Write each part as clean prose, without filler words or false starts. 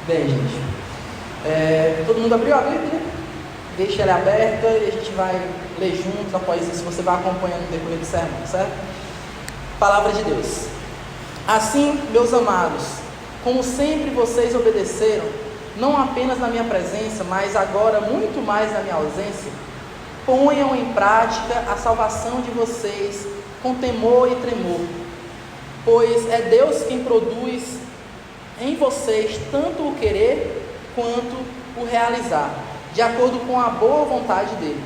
Bem, gente, todo mundo abriu a Bíblia? Deixa ela aberta e a gente vai ler juntos. Após isso você vai acompanhando o decorrer do sermão, certo? Palavra de Deus. Assim, meus amados, como sempre vocês obedeceram, não apenas na minha presença, mas agora muito mais na minha ausência, ponham em prática a salvação de vocês com temor e tremor, pois é Deus quem produz em vocês tanto o querer quanto o realizar, de acordo com a boa vontade dele.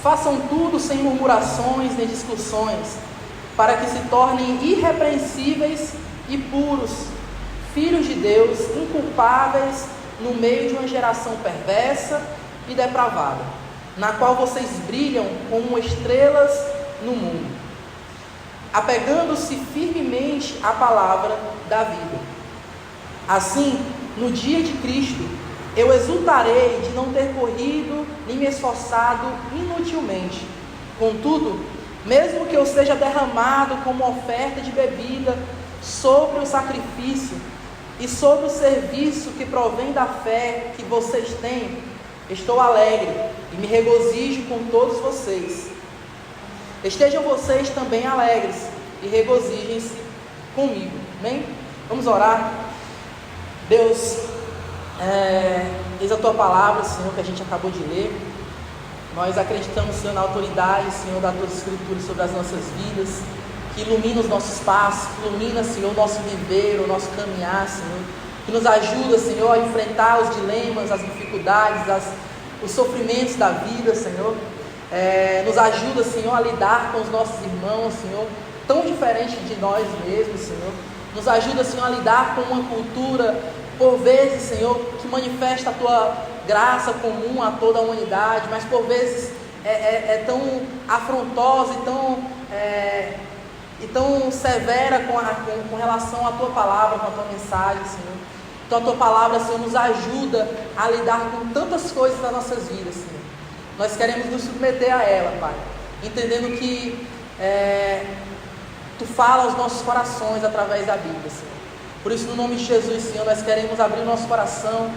Façam tudo sem murmurações nem discussões, para que se tornem irrepreensíveis e puros, filhos de Deus, inculpáveis no meio de uma geração perversa e depravada, na qual vocês brilham como estrelas no mundo, apegando-se firmemente à palavra da vida. Assim, no dia de Cristo, eu exultarei de não ter corrido nem me esforçado inutilmente. Contudo, mesmo que eu seja derramado como oferta de bebida sobre o sacrifício e sobre o serviço que provém da fé que vocês têm, estou alegre e me regozijo com todos vocês. Estejam vocês também alegres e regozijem-se comigo. Amém? Vamos orar. Deus, eis a Tua palavra, Senhor, que a gente acabou de ler. Nós acreditamos, Senhor, na autoridade, Senhor, da Tua Escritura sobre as nossas vidas, que ilumina os nossos passos, que ilumina, Senhor, o nosso viver, o nosso caminhar, Senhor, que nos ajuda, Senhor, a enfrentar os dilemas, as dificuldades, os sofrimentos da vida, Senhor. Nos ajuda, Senhor, a lidar com os nossos irmãos, Senhor, tão diferente de nós mesmos, Senhor. Nos ajuda, Senhor, a lidar com uma cultura, por vezes, Senhor, que manifesta a Tua graça comum a toda a humanidade, mas por vezes é tão afrontosa e tão severa com relação à Tua palavra, com a Tua mensagem, Senhor. Então a Tua palavra, Senhor, nos ajuda a lidar com tantas coisas das nossas vidas, Senhor. Nós queremos nos submeter a ela, Pai, entendendo que Tu fala aos nossos corações através da Bíblia, Senhor. Por isso, no nome de Jesus, Senhor, nós queremos abrir o nosso coração,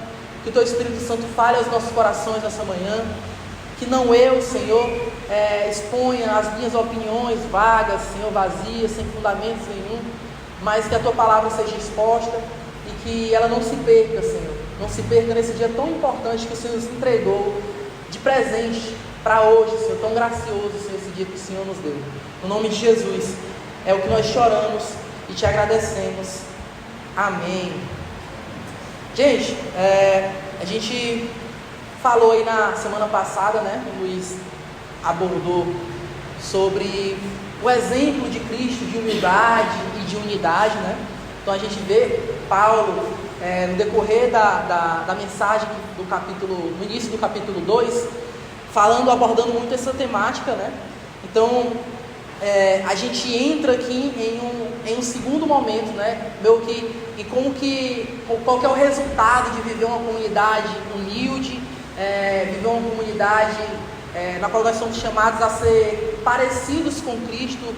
que o Teu Espírito Santo fale aos nossos corações nessa manhã, que não eu, Senhor, exponha as minhas opiniões vagas, Senhor, vazias, sem fundamentos nenhum, mas que a Tua palavra seja exposta e que ela não se perca, Senhor, não se perca nesse dia tão importante que o Senhor nos entregou de presente para hoje, Senhor, tão gracioso, Senhor, esse dia que o Senhor nos deu. No nome de Jesus, é o que nós choramos e Te agradecemos. Amém. Gente, a gente falou aí na semana passada, né? O Luiz abordou sobre o exemplo de Cristo de humildade e de unidade, né? Então a gente vê Paulo no decorrer da mensagem no início do capítulo 2, abordando muito essa temática, né? Então a gente entra aqui em um segundo momento, né? Qual que é o resultado de viver uma comunidade humilde, viver uma comunidade na qual nós somos chamados a ser parecidos com Cristo,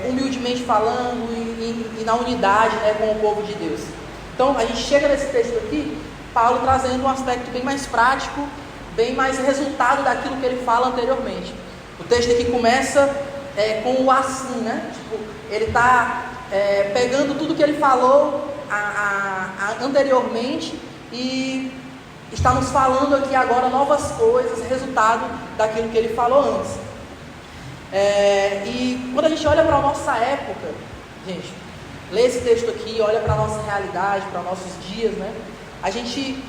humildemente falando e na unidade, né, com o povo de Deus. Então a gente chega nesse texto aqui, Paulo trazendo um aspecto bem mais prático, bem mais resultado daquilo que ele fala anteriormente. O texto aqui começa com o assim, né? Tipo, ele está pegando tudo que ele falou anteriormente e está nos falando aqui agora novas coisas, resultado daquilo que ele falou antes. E quando a gente olha para a nossa época, gente, lê esse texto aqui, olha para a nossa realidade, para nossos dias, né? A gente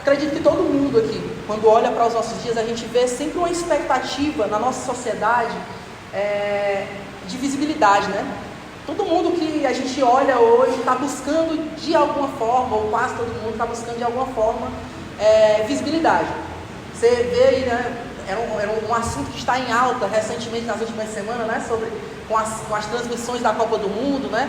acredito que todo mundo aqui, quando olha para os nossos dias, a gente vê sempre uma expectativa na nossa sociedade de visibilidade, né? Todo mundo que a gente olha hoje está buscando de alguma forma, ou quase todo mundo está buscando de alguma forma visibilidade. Você vê aí, né? Era um assunto que está em alta recentemente, nas últimas semanas, né? Com as transmissões da Copa do Mundo, né?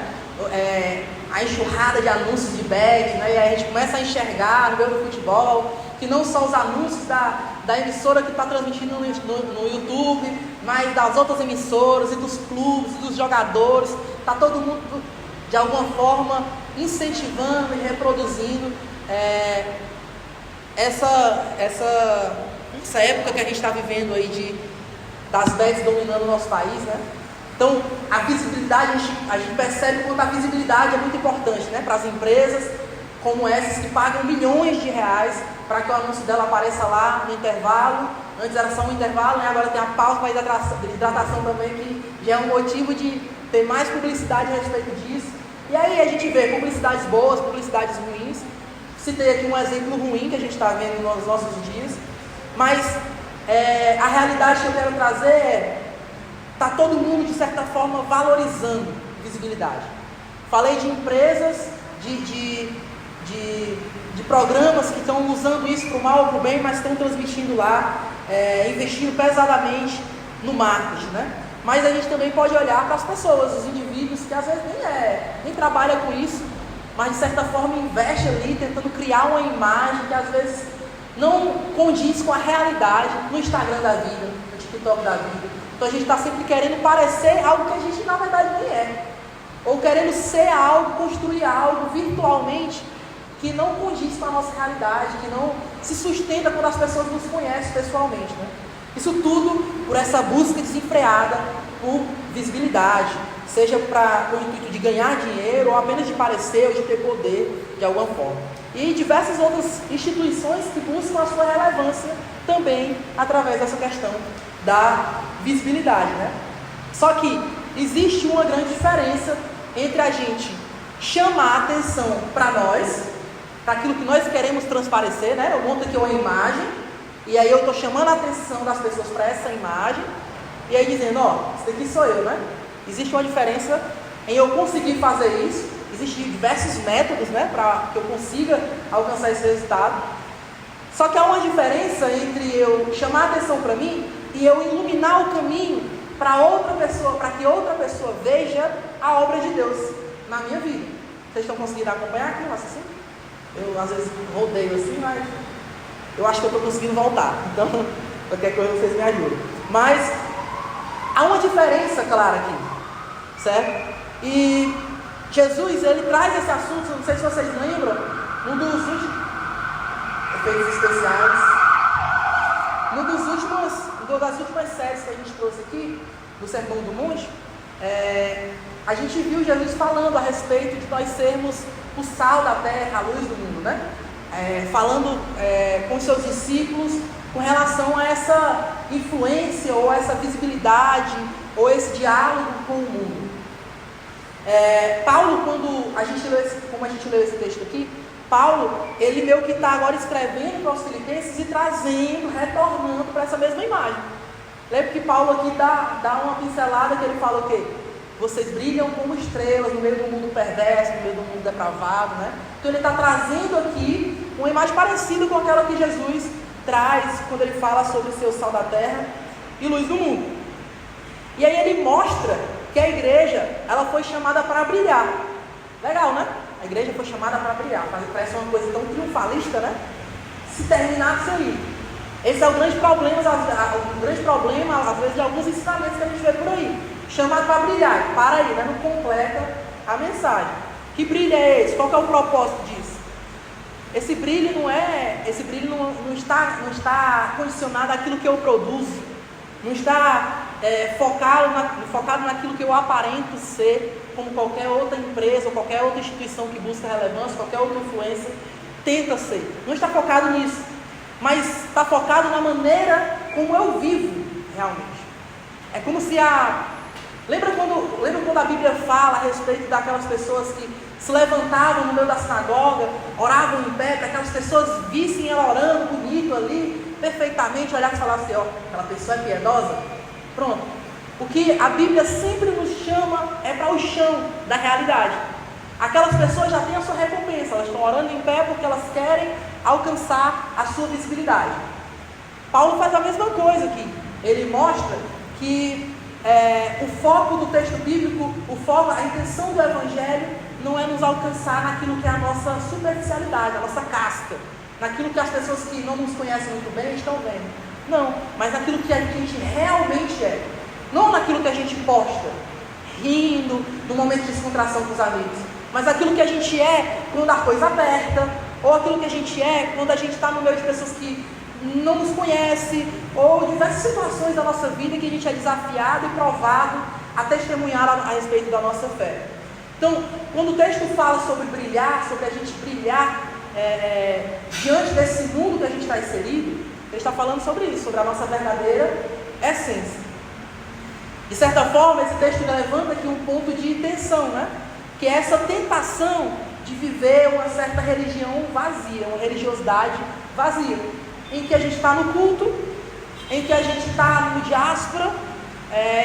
A enxurrada de anúncios de bet, né? E aí a gente começa a enxergar no meio do futebol que não só os anúncios da emissora que está transmitindo no YouTube, mas das outras emissoras e dos clubes, dos jogadores, está todo mundo de alguma forma incentivando e reproduzindo essa época que a gente está vivendo aí das bets dominando o nosso país, né? Então, a visibilidade, a gente percebe quanto a visibilidade é muito importante, né? Para as empresas como essas que pagam milhões de reais para que o anúncio dela apareça lá no intervalo. Antes era só um intervalo, né? Agora tem a pausa para hidratação também, que já é um motivo de ter mais publicidade a respeito disso. E aí a gente vê publicidades boas, publicidades ruins. Citei aqui um exemplo ruim que a gente está vendo nos nossos dias, mas a realidade que eu quero trazer está todo mundo, de certa forma, valorizando visibilidade. Falei de empresas, de programas que estão usando isso para o mal ou para o bem, mas estão transmitindo lá, investindo pesadamente no marketing, né? Mas a gente também pode olhar para as pessoas, os indivíduos que às vezes nem trabalham com isso, mas de certa forma investe ali, tentando criar uma imagem que às vezes não condiz com a realidade no Instagram da vida, no TikTok da vida. Então a gente está sempre querendo parecer algo que a gente na verdade nem é, ou querendo ser algo, construir algo virtualmente que não condiz com a nossa realidade, que não se sustenta quando as pessoas nos conhecem pessoalmente, né? Isso tudo por essa busca desenfreada por visibilidade, seja para o intuito de ganhar dinheiro, ou apenas de parecer, ou de ter poder de alguma forma. E diversas outras instituições que buscam a sua relevância também através dessa questão da visibilidade, né? Só que existe uma grande diferença entre a gente chamar a atenção para nós, para aquilo que nós queremos transparecer, né? Eu monto aqui uma imagem, e aí eu estou chamando a atenção das pessoas para essa imagem, e aí dizendo, esse daqui sou eu, né? Existe uma diferença em eu conseguir fazer isso. Existem diversos métodos, né, para que eu consiga alcançar esse resultado. Só que há uma diferença entre eu chamar a atenção para mim e eu iluminar o caminho para outra pessoa, para que outra pessoa veja a obra de Deus na minha vida. Vocês estão conseguindo acompanhar aqui o raciocínio? Eu às vezes rodeio assim, mas eu acho que eu estou conseguindo voltar. Então, qualquer coisa vocês me ajudam. Mas há uma diferença clara aqui, certo? E Jesus, ele traz esse assunto, não sei se vocês lembram, num dos últimos efeitos especiais, numa das últimas séries que a gente trouxe aqui, do Sermão do Monte, a gente viu Jesus falando a respeito de nós sermos o sal da terra, a luz do mundo, né? Falando com seus discípulos com relação a essa influência, ou essa visibilidade, ou esse diálogo com o mundo. Paulo, como a gente leu esse texto aqui, Paulo, ele meio que está agora escrevendo para os filipenses e trazendo, retornando para essa mesma imagem. Lembra que Paulo aqui dá uma pincelada que ele fala o quê? Vocês brilham como estrelas no meio do mundo perverso, no meio do mundo depravado, né? Então ele está trazendo aqui uma imagem parecida com aquela que Jesus traz quando ele fala sobre ser o sal da terra e luz do mundo. E aí ele mostra que a igreja, ela foi chamada para brilhar. Legal, né? A igreja foi chamada para brilhar. Parece uma coisa tão triunfalista, né? Se terminasse aí. Esse é o grande problema, às vezes, de alguns ensinamentos que a gente vê por aí. Chamado para brilhar. Para aí, né? Não completa a mensagem. Que brilho é esse? Qual que é o propósito disso? Esse brilho não está condicionado àquilo que eu produzo. Não está focado naquilo que eu aparento ser, como qualquer outra empresa ou qualquer outra instituição que busca relevância, qualquer outra influência tenta ser. Não está focado nisso, mas está focado na maneira como eu vivo realmente. É como se lembra quando a Bíblia fala a respeito daquelas pessoas que se levantavam no meio da sinagoga, oravam em pé, para que aquelas pessoas vissem ela orando bonito ali, perfeitamente, olhassem e falassem, aquela pessoa é piedosa? Pronto. O que a Bíblia sempre nos chama é para o chão da realidade. Aquelas pessoas já têm a sua recompensa, elas estão orando em pé porque elas querem alcançar a sua visibilidade. Paulo faz a mesma coisa aqui. Ele mostra que o foco do texto bíblico, a intenção do Evangelho não é nos alcançar naquilo que é a nossa superficialidade, a nossa casca, naquilo que as pessoas que não nos conhecem muito bem estão vendo. Não, mas naquilo que a gente realmente é. Não naquilo que a gente posta, rindo, no momento de descontração com os amigos, mas aquilo que a gente é quando a coisa aperta, ou aquilo que a gente é quando a gente está no meio de pessoas que não nos conhecem, ou diversas situações da nossa vida que a gente é desafiado e provado a testemunhar a respeito da nossa fé. Então, quando o texto fala sobre brilhar, sobre a gente brilhar diante desse mundo que a gente está inserido, ele está falando sobre isso, sobre a nossa verdadeira essência. De certa forma, esse texto levanta aqui um ponto de tensão, né? Que é essa tentação de viver uma certa religião vazia, uma religiosidade vazia, em que a gente está no culto, em que a gente está no diáspora,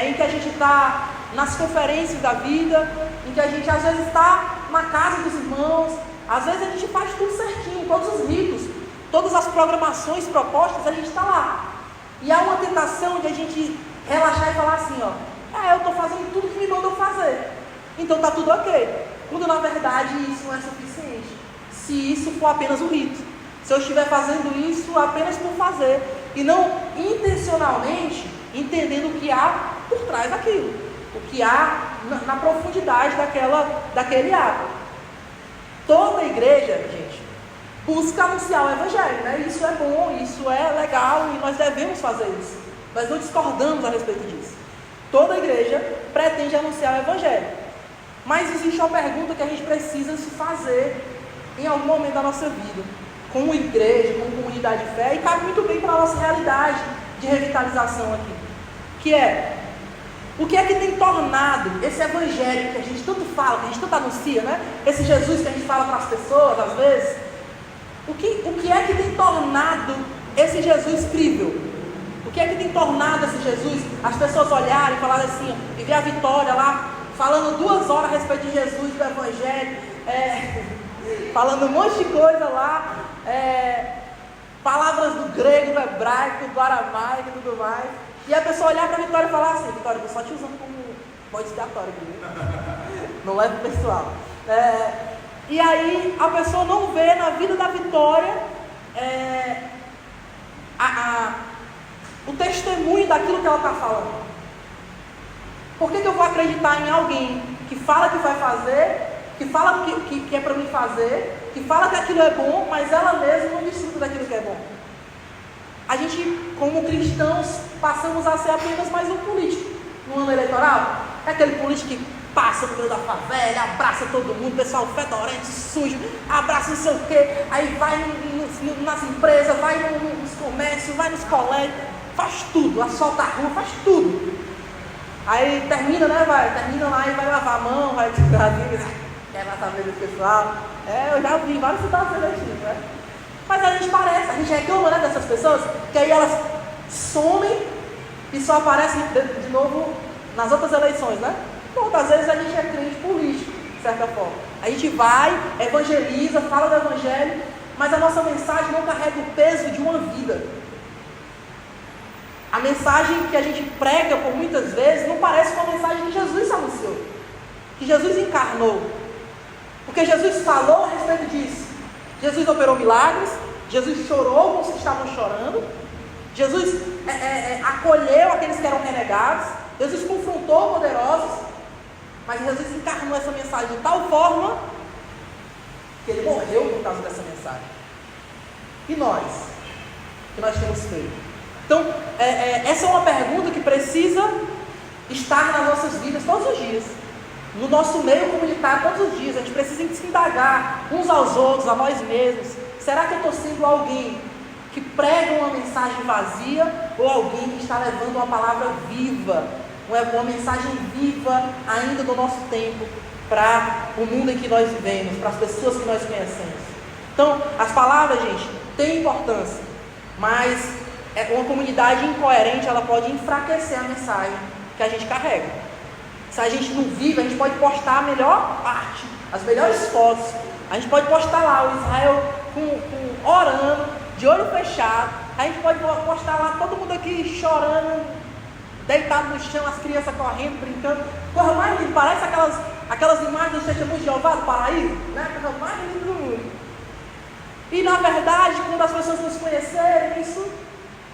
em que a gente está nas conferências da vida, em que a gente às vezes está na casa dos irmãos, às vezes a gente faz tudo certinho, todos os ritos, todas as programações propostas, a gente está lá. E há uma tentação de a gente relaxar e falar assim, eu estou fazendo tudo que me mandam fazer, então está tudo ok. Quando na verdade isso não é suficiente, se isso for apenas um rito, se eu estiver fazendo isso apenas por fazer, e não intencionalmente entendendo o que há por trás daquilo, o que há na profundidade daquele ato. Toda igreja, gente, busca anunciar o Evangelho, né? Isso é bom, isso é legal e nós devemos fazer isso. Nós não discordamos a respeito disso. Toda igreja pretende anunciar o Evangelho. Mas existe uma pergunta que a gente precisa se fazer em algum momento da nossa vida, como igreja, como comunidade de fé, e cabe muito bem para a nossa realidade de revitalização aqui, que é: o que é que tem tornado esse Evangelho que a gente tanto fala, que a gente tanto anuncia, né? Esse Jesus que a gente fala para as pessoas às vezes, o que é que tem tornado esse Jesus crível? O que é que tem tornado esse Jesus, as pessoas olharem e falarem assim, e ver a Vitória lá, falando 2 horas a respeito de Jesus, do Evangelho, falando um monte de coisa lá, palavras do grego, do hebraico, do aramaico e tudo mais, e a pessoa olhar para a Vitória e falar assim: Vitória, eu estou só te usando como bode expiatório aqui, não leva o pessoal. E aí a pessoa não vê na vida da Vitória o testemunho daquilo que ela está falando. Por que eu vou acreditar em alguém que fala que vai fazer, que fala que é para mim fazer, que fala que aquilo é bom, mas ela mesma não desfruta daquilo que é bom? A gente, como cristãos, passamos a ser apenas mais um político no ano eleitoral. É aquele político que passa no meio da favela, abraça todo mundo, pessoal fedorento, sujo, abraça não sei o quê, aí vai nas empresas, vai nos comércios, vai nos colégios, faz tudo, assalta a rua, faz tudo. Aí termina, né, termina lá e vai lavar a mão, vai tirar quer lá saber do pessoal. Eu já vi várias situações assim, né? Mas a gente reclama, né, dessas pessoas, que aí elas somem e só aparecem de novo nas outras eleições, né? Muitas vezes a gente é crente político, de certa forma. A gente vai, evangeliza, fala do Evangelho, mas a nossa mensagem não carrega o peso de uma vida. A mensagem que a gente prega por muitas vezes não parece com a mensagem que Jesus anunciou, que Jesus encarnou. Porque Jesus falou a respeito disso. Jesus operou milagres, Jesus chorou com os que estavam chorando, Jesus acolheu aqueles que eram renegados, Jesus confrontou poderosos, mas Jesus encarnou essa mensagem de tal forma que ele morreu por causa dessa mensagem. E nós? O que nós temos feito? Então, essa é uma pergunta que precisa estar nas nossas vidas todos os dias. No nosso meio comunitário todos os dias. A gente precisa se indagar uns aos outros, a nós mesmos. Será que eu estou sendo alguém que prega uma mensagem vazia, ou alguém que está levando uma palavra viva, uma mensagem viva ainda do nosso tempo, para o mundo em que nós vivemos, para as pessoas que nós conhecemos? Então, as palavras, gente, têm importância, mas uma comunidade incoerente, ela pode enfraquecer a mensagem que a gente carrega. Se a gente não vive, a gente pode postar a melhor parte, as melhores fotos, a gente pode postar lá o Israel orando, de olho fechado, a gente pode postar lá todo mundo aqui chorando, deitado no chão, as crianças correndo, brincando, coisa mais linda, parece aquelas imagens do Testemunho de Jeová do paraíso, né? Coisa mais linda do mundo. E na verdade, quando as pessoas nos conhecerem, isso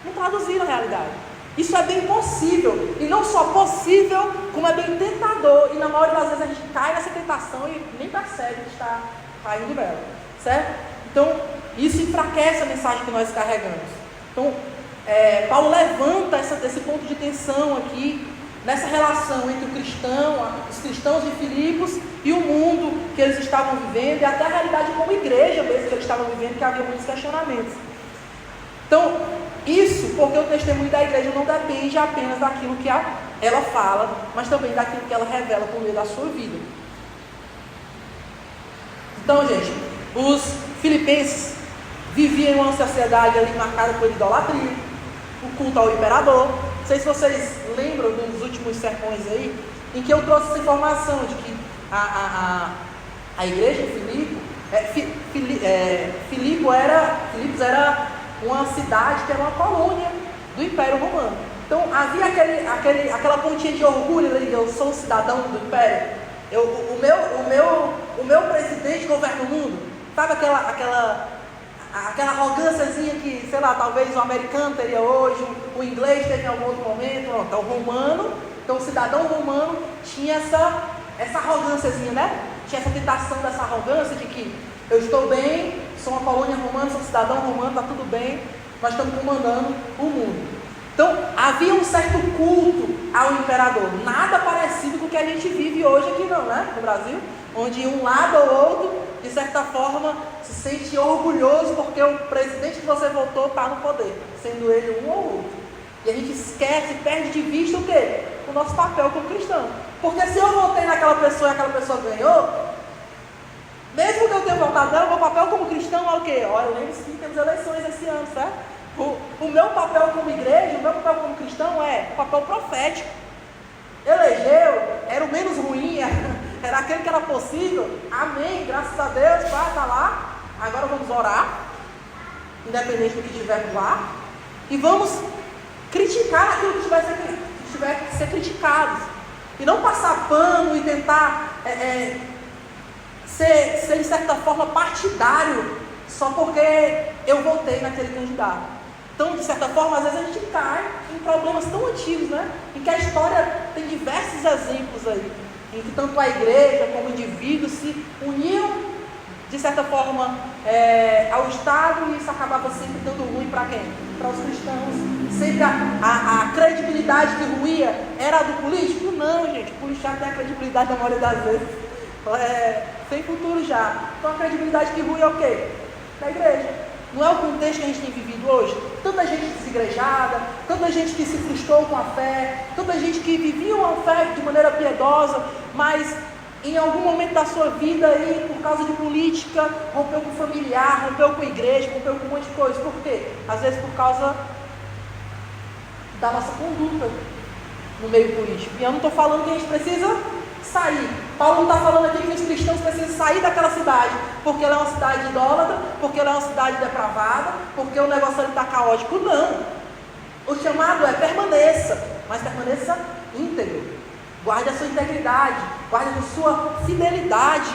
não traduzir na realidade. Isso é bem possível, e não só possível, como é bem tentador, e na maioria das vezes a gente cai nessa tentação e nem percebe que está caindo nela, certo? Então, isso enfraquece a mensagem que nós carregamos. Então, Paulo levanta esse ponto de tensão aqui, nessa relação entre os cristãos de Filipos e o mundo que eles estavam vivendo, e até a realidade como igreja mesmo que eles estavam vivendo, que havia muitos questionamentos. Então, isso porque o testemunho da igreja não depende apenas daquilo que ela fala, mas também daquilo que ela revela por meio da sua vida. Então, gente, os filipenses viviam em uma sociedade ali marcada por idolatria, o culto ao imperador. Não sei se vocês lembram dos últimos sermões aí, em que eu trouxe essa informação de que a igreja de Filipos era uma cidade que era uma colônia do Império Romano. Então havia aquela pontinha de orgulho ali, eu sou um cidadão do Império, o meu presidente governa o mundo, sabe aquela arrogânciazinha que, sei lá, talvez o americano teria hoje, o inglês teve em algum outro momento. Não, então o romano, então o cidadão romano tinha essa arrogânciazinha, né? Tinha essa tentação dessa arrogância de que eu estou bem, sou uma colônia romana, sou um cidadão romano, está tudo bem, nós estamos comandando o mundo. Então havia um certo culto ao imperador, nada parecido com o que a gente vive hoje aqui não, né? No Brasil, onde um lado ou outro, de certa forma, se sente orgulhoso porque o presidente que você votou está no poder, sendo ele um ou outro. E a gente esquece, perde de vista o quê? O nosso papel como cristão. Porque se eu votei naquela pessoa e aquela pessoa ganhou, mesmo que eu tenha votado nela, o meu papel como cristão é o quê? Olha, lembre-se que temos eleições esse ano, certo? O meu papel como igreja, o meu papel como cristão é o papel profético. Elegeu, era o menos ruim, era aquele que era possível. Amém, graças a Deus, vai, está lá. Agora vamos orar, independente do que estivermos lá, e vamos criticar aquilo que tiver que ser criticado, e não passar pano e tentar ser de certa forma partidário só porque eu votei naquele candidato. Então, de certa forma, às vezes a gente cai em problemas tão antigos, né? Em que a história tem diversos exemplos aí, em que tanto a igreja como indivíduos se uniam, de certa forma, ao Estado, e isso acabava sempre dando ruim para quem? Para os cristãos. Sempre a credibilidade que ruía era a do político? Não, gente, o político já tem a credibilidade na maioria das vezes. Sem futuro já. Então a credibilidade que ruim é o quê? Da igreja. Não é o contexto que a gente tem vivido hoje? Tanta gente desigrejada, tanta gente que se frustrou com a fé, tanta gente que vivia uma fé de maneira piedosa, mas em algum momento da sua vida aí, por causa de política, rompeu com o familiar, rompeu com a igreja, rompeu com um monte de coisa. Por quê? Às vezes por causa da nossa conduta no meio político. E eu não estou falando que a gente precisa sair. Paulo não está falando aqui que os cristãos precisam sair daquela cidade, porque ela é uma cidade idólatra, porque ela é uma cidade depravada, porque o negócio ali está caótico. Não. O chamado é permaneça, mas permaneça íntegro. Guarde a sua integridade, guarde a sua fidelidade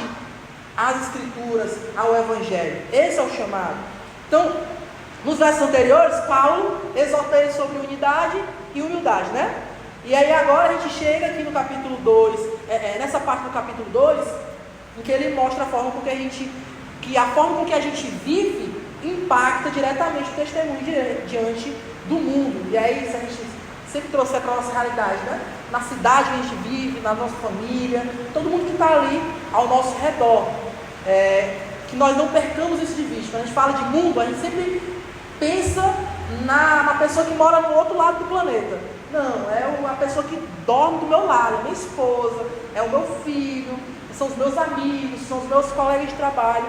às Escrituras, ao Evangelho. Esse é o chamado. Então, nos versos anteriores, Paulo exorta eles sobre unidade e humildade, né? E aí agora a gente chega aqui no capítulo 2, nessa parte do capítulo 2, em que ele mostra a forma com que a forma com que a gente vive impacta diretamente o testemunho diante do mundo. E aí, se a gente sempre trouxer para a nossa realidade, né? Na cidade que a gente vive, na nossa família, todo mundo que está ali ao nosso redor, que nós não percamos isso de vista. Quando a gente fala de mundo, a gente sempre pensa na pessoa que mora no outro lado do planeta. Não, é a pessoa que dorme do meu lado, é minha esposa, é o meu filho, são os meus amigos, são os meus colegas de trabalho.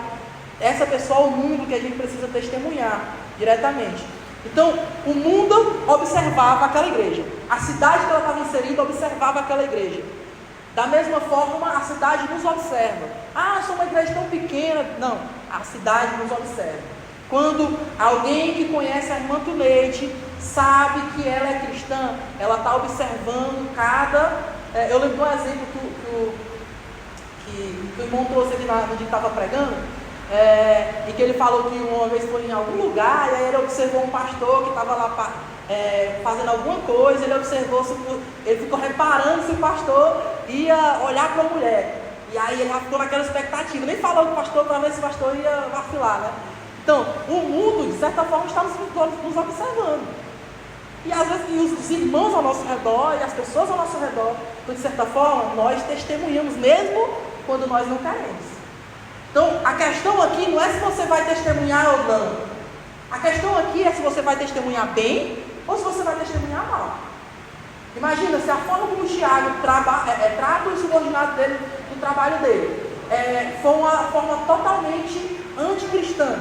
Essa pessoa é o mundo que a gente precisa testemunhar diretamente. Então, o mundo observava aquela igreja. A cidade que ela estava inserida observava aquela igreja. Da mesma forma, a cidade nos observa. Ah, eu sou uma igreja tão pequena. Não, a cidade nos observa. Quando alguém que conhece a irmã Tuleide sabe que ela é cristã, ela está observando cada... eu lembro de um exemplo que o irmão trouxe aqui no dia que estava pregando, e que ele falou que uma vez foi em algum lugar, e aí ele observou um pastor que estava lá fazendo alguma coisa, ele observou, ele ficou reparando se o pastor ia olhar para a mulher. E aí ele já ficou naquela expectativa, nem falou com o pastor para ver se o pastor ia vacilar, né? Então, o mundo, de certa forma, está nos observando. E às vezes os irmãos ao nosso redor e as pessoas ao nosso redor, de certa forma, nós testemunhamos mesmo quando nós não queremos. Então, a questão aqui não é se você vai testemunhar ou não. A questão aqui é se você vai testemunhar bem ou se você vai testemunhar mal. Imagina, se a forma como o Tiago trata o subordinado dele no trabalho dele for uma forma totalmente anticristã.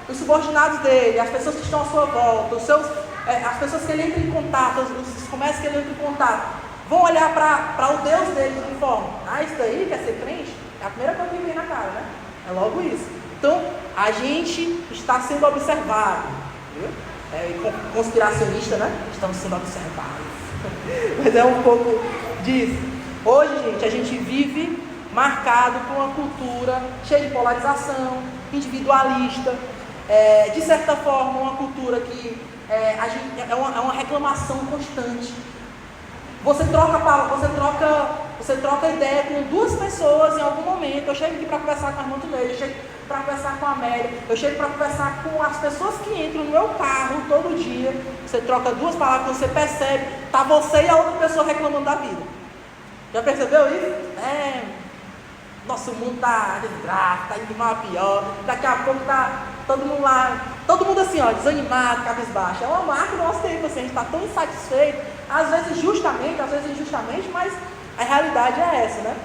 Os subordinados dele, as pessoas que estão à sua volta, as pessoas que ele entra em contato, os comércios que ele entra em contato, vão olhar para o Deus dele de que forma? Isso daí quer ser crente? É a primeira coisa que vem na cara, né? É logo isso. Então, a gente está sendo observado. Viu? Conspiracionista, né? Estamos sendo observados. Mas é um pouco disso. Hoje, gente, a gente vive marcado por uma cultura cheia de polarização, individualista, de certa forma, uma cultura que é uma reclamação constante. Você troca ideia com duas pessoas em algum momento. Eu chego aqui para conversar com a irmã Tuneide, eu chego para conversar com a Amélia, eu chego para conversar com as pessoas que entram no meu carro todo dia. Você troca duas palavras, você percebe, tá você e a outra pessoa reclamando da vida. Já percebeu isso? Nosso mundo está desgraça, está indo mal a pior. Daqui a pouco está todo mundo lá, todo mundo assim, ó, desanimado, cabisbaixo. É uma marca do nosso tempo, assim, a gente está tão insatisfeito, às vezes justamente, às vezes injustamente, mas a realidade é essa, né?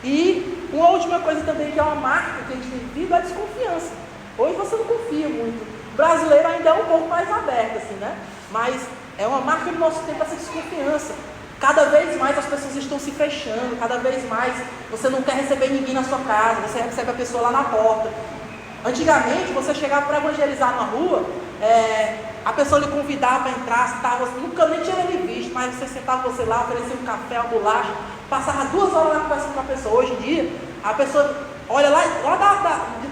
E uma última coisa também que é uma marca que a gente tem vivido é a desconfiança. Hoje você não confia muito. O brasileiro ainda é um pouco mais aberto, assim, né? Mas é uma marca do nosso tempo essa desconfiança. Cada vez mais as pessoas estão se fechando, cada vez mais você não quer receber ninguém na sua casa, você recebe a pessoa lá na porta. Antigamente, você chegava para evangelizar na rua, a pessoa lhe convidava para entrar, você nunca nem tinha ele visto, mas você sentava você lá, oferecia um café, uma bolacha, passava 2 horas lá conversando com a pessoa. Hoje em dia, a pessoa olha lá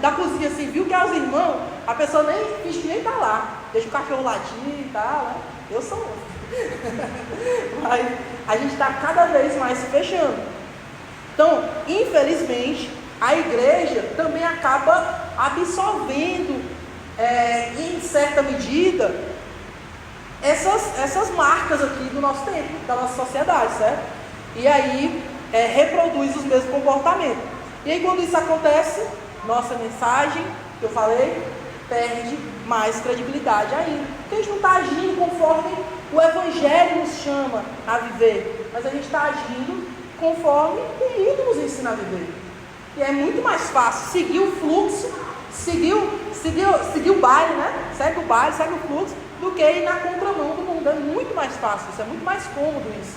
da cozinha assim, viu que é os irmãos, a pessoa nem finge que nem está lá, deixa o cachorro latir e tal, né? Eu sou um. Mas a gente está cada vez mais se fechando. Então, infelizmente, a igreja também acaba absorvendo, em certa medida, essas marcas aqui do nosso tempo, da nossa sociedade, certo? E aí reproduz os mesmos comportamentos. E aí quando isso acontece, nossa mensagem, que eu falei, perde mais credibilidade ainda. Porque a gente não está agindo conforme o Evangelho nos chama a viver, mas a gente está agindo conforme o mundo nos ensina a viver. E é muito mais fácil seguir o fluxo, seguir o baile, né? Segue o baile, segue o fluxo, do que ir na contramão do mundo. É muito mais fácil, isso é muito mais cômodo isso,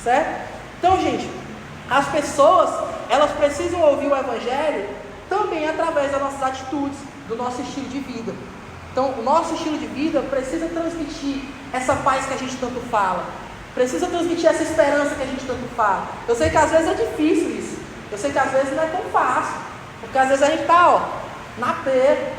certo? Então, gente, as pessoas, elas precisam ouvir o Evangelho também através das nossas atitudes, do nosso estilo de vida. Então, o nosso estilo de vida precisa transmitir essa paz que a gente tanto fala, precisa transmitir essa esperança que a gente tanto fala. Eu sei que às vezes é difícil isso, eu sei que às vezes não é tão fácil, porque às vezes a gente está na perda,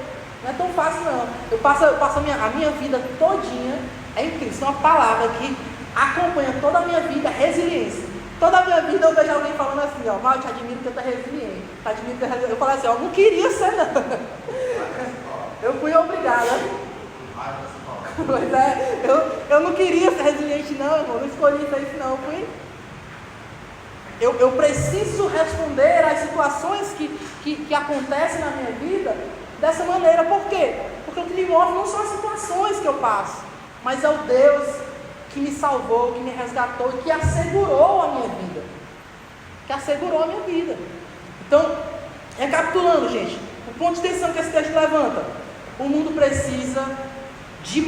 não é tão fácil não. Eu passo a minha vida todinha, é incrível, isso é uma palavra que acompanha toda a minha vida, resiliência. Toda a minha vida eu vejo alguém falando assim, Mal, eu te admiro porque tu é resiliente, eu falo assim, eu não queria ser não. Eu fui obrigada. Pois eu não queria ser resiliente não, irmão, não escolhi isso não, eu preciso responder às situações que acontecem na minha vida dessa maneira. Por quê? Porque o que me move não são as situações que eu passo, mas é o Deus que me salvou, que me resgatou e que assegurou a minha vida. Então, recapitulando, gente, o ponto de atenção que esse texto levanta: o mundo precisa de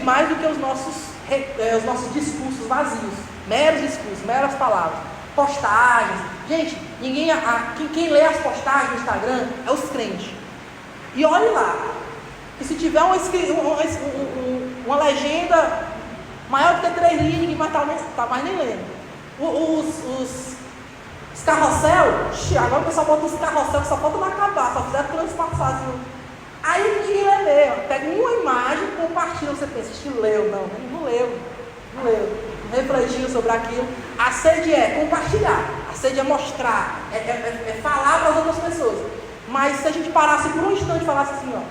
mais do que os nossos discursos vazios, meros discursos, meras palavras, postagens. Gente, quem lê as postagens no Instagram é os crentes. E olhe lá, que se tiver uma legenda maior do que 3 linhas, ninguém tá mais nem lendo. Os carrossel, agora o pessoal bota os carrossel que só falta não acabar, só fizeram transpassar. Aí ninguém lê mesmo. pega uma imagem, compartilha, você pensa, leu, não leu, refletiu sobre aquilo. A sede é compartilhar, a sede é mostrar, é falar para as outras pessoas. Mas se a gente parasse por um instante e falasse assim, ó,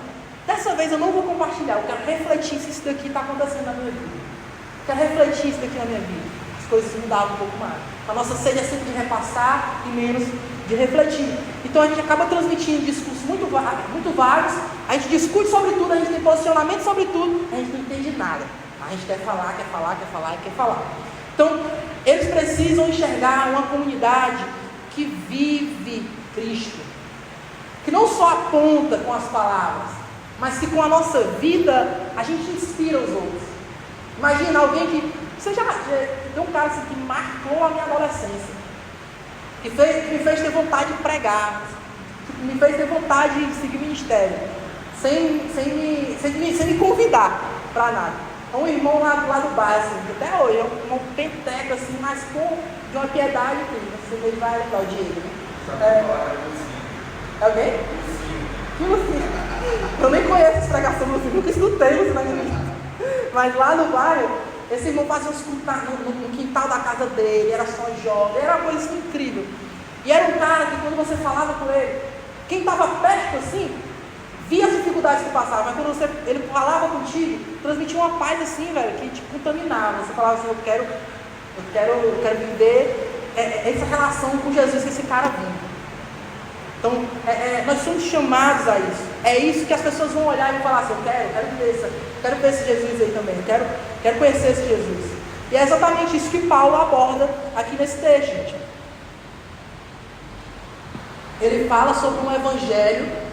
dessa vez eu não vou compartilhar, eu quero refletir se isso daqui está acontecendo na minha vida. Eu quero refletir isso daqui na minha vida. As coisas mudavam um pouco mais. A nossa sede é sempre de repassar e menos de refletir. Então a gente acaba transmitindo discursos muito vagos, a gente discute sobre tudo, a gente tem posicionamento sobre tudo, a gente não entende nada. A gente quer falar. Então, eles precisam enxergar uma comunidade que vive Cristo, que não só aponta com as palavras, mas que com a nossa vida a gente inspira os outros. Imagina alguém que... tem um cara assim, que marcou a minha adolescência, que me fez ter vontade de pregar, que me fez ter vontade de seguir ministério, sem me convidar para nada. É um irmão lá do bairro, assim, até hoje, é um penteco assim, mas de uma piedade que você vai lembrar o Diego. É alguém? Eu nem conheço essa pregação, nunca escutei na minha vida. Mas lá no bairro, esse irmão fazia uns cultos no quintal da casa dele, era só jovem, era uma coisa assim, incrível. E era um cara que quando você falava com ele, quem estava perto assim, via as dificuldades que passava, mas quando ele falava contigo, transmitia uma paz assim, velho, que te contaminava. Você falava assim, eu quero viver essa relação com Jesus que esse cara vive. Então, nós somos chamados a isso. É isso que as pessoas vão olhar e falar assim, eu quero ver esse Jesus aí também, quero conhecer esse Jesus. E é exatamente isso que Paulo aborda aqui nesse texto, gente. Ele fala sobre um evangelho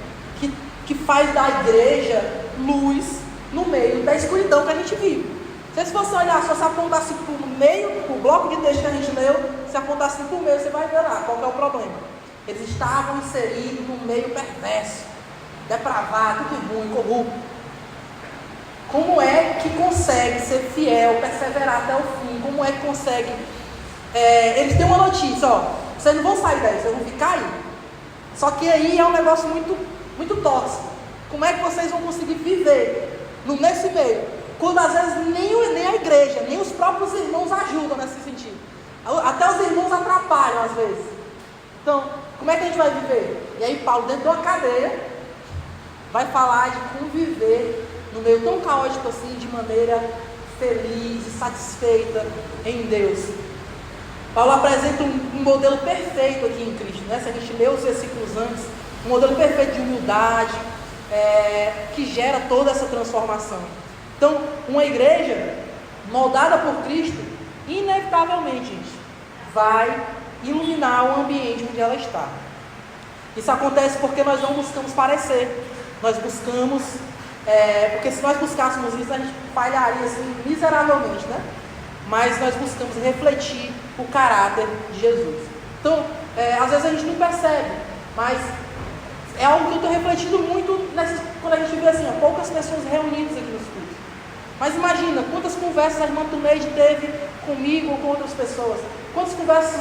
que faz da igreja luz no meio da escuridão que a gente vive. Se você olhar, se você apontasse por meio, o bloco de texto que a gente leu, se apontasse por meio, você vai ver lá qual que é o problema. Eles estavam inseridos num meio perverso, depravado, tudo ruim, corrupto. Como é que consegue ser fiel, perseverar até o fim? Como é que consegue... eles têm uma notícia, ó, vocês não vão sair daí, vocês vão ficar aí. Só que aí é um negócio muito tóxico. Como é que vocês vão conseguir viver nesse meio? Quando às vezes nem a igreja, nem os próprios irmãos ajudam nesse sentido. Até os irmãos atrapalham às vezes. Então, como é que a gente vai viver? E aí Paulo, dentro de uma cadeia, vai falar de conviver no meio tão caótico assim, de maneira feliz e satisfeita em Deus. Paulo apresenta um modelo perfeito aqui em Cristo, né? Se a gente lê os versículos antes, um modelo perfeito de humildade, que gera toda essa transformação. Então, uma igreja moldada por Cristo, inevitavelmente, gente, vai iluminar o ambiente onde ela está. Isso acontece porque nós não buscamos parecer, nós buscamos, porque se nós buscássemos isso, a gente falharia assim, miseravelmente, né? Mas nós buscamos refletir o caráter de Jesus. Então, às vezes a gente não percebe, mas é algo que eu estou refletindo muito quando a gente vê assim, poucas pessoas reunidas aqui nos cultos. Mas imagina, quantas conversas a irmã Tuneide teve comigo ou com outras pessoas. Quantas conversas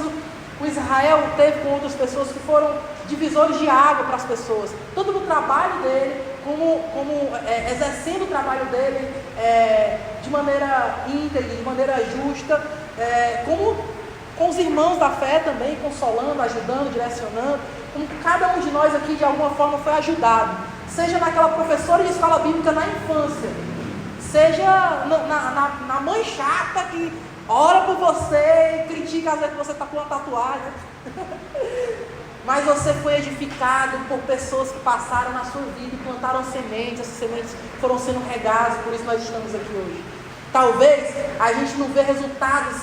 o Israel teve com outras pessoas que foram divisores de água para as pessoas. Tanto no trabalho dele, como exercendo o trabalho dele de maneira íntegra, de maneira justa, como com os irmãos da fé também, consolando, ajudando, direcionando, como cada um de nós aqui de alguma forma foi ajudado, seja naquela professora de escola bíblica na infância, seja na mãe chata que ora por você e critica às vezes que você está com uma tatuagem, mas você foi edificado por pessoas que passaram na sua vida e plantaram sementes, essas sementes foram sendo regadas, por isso nós estamos aqui hoje. Talvez a gente não vê resultados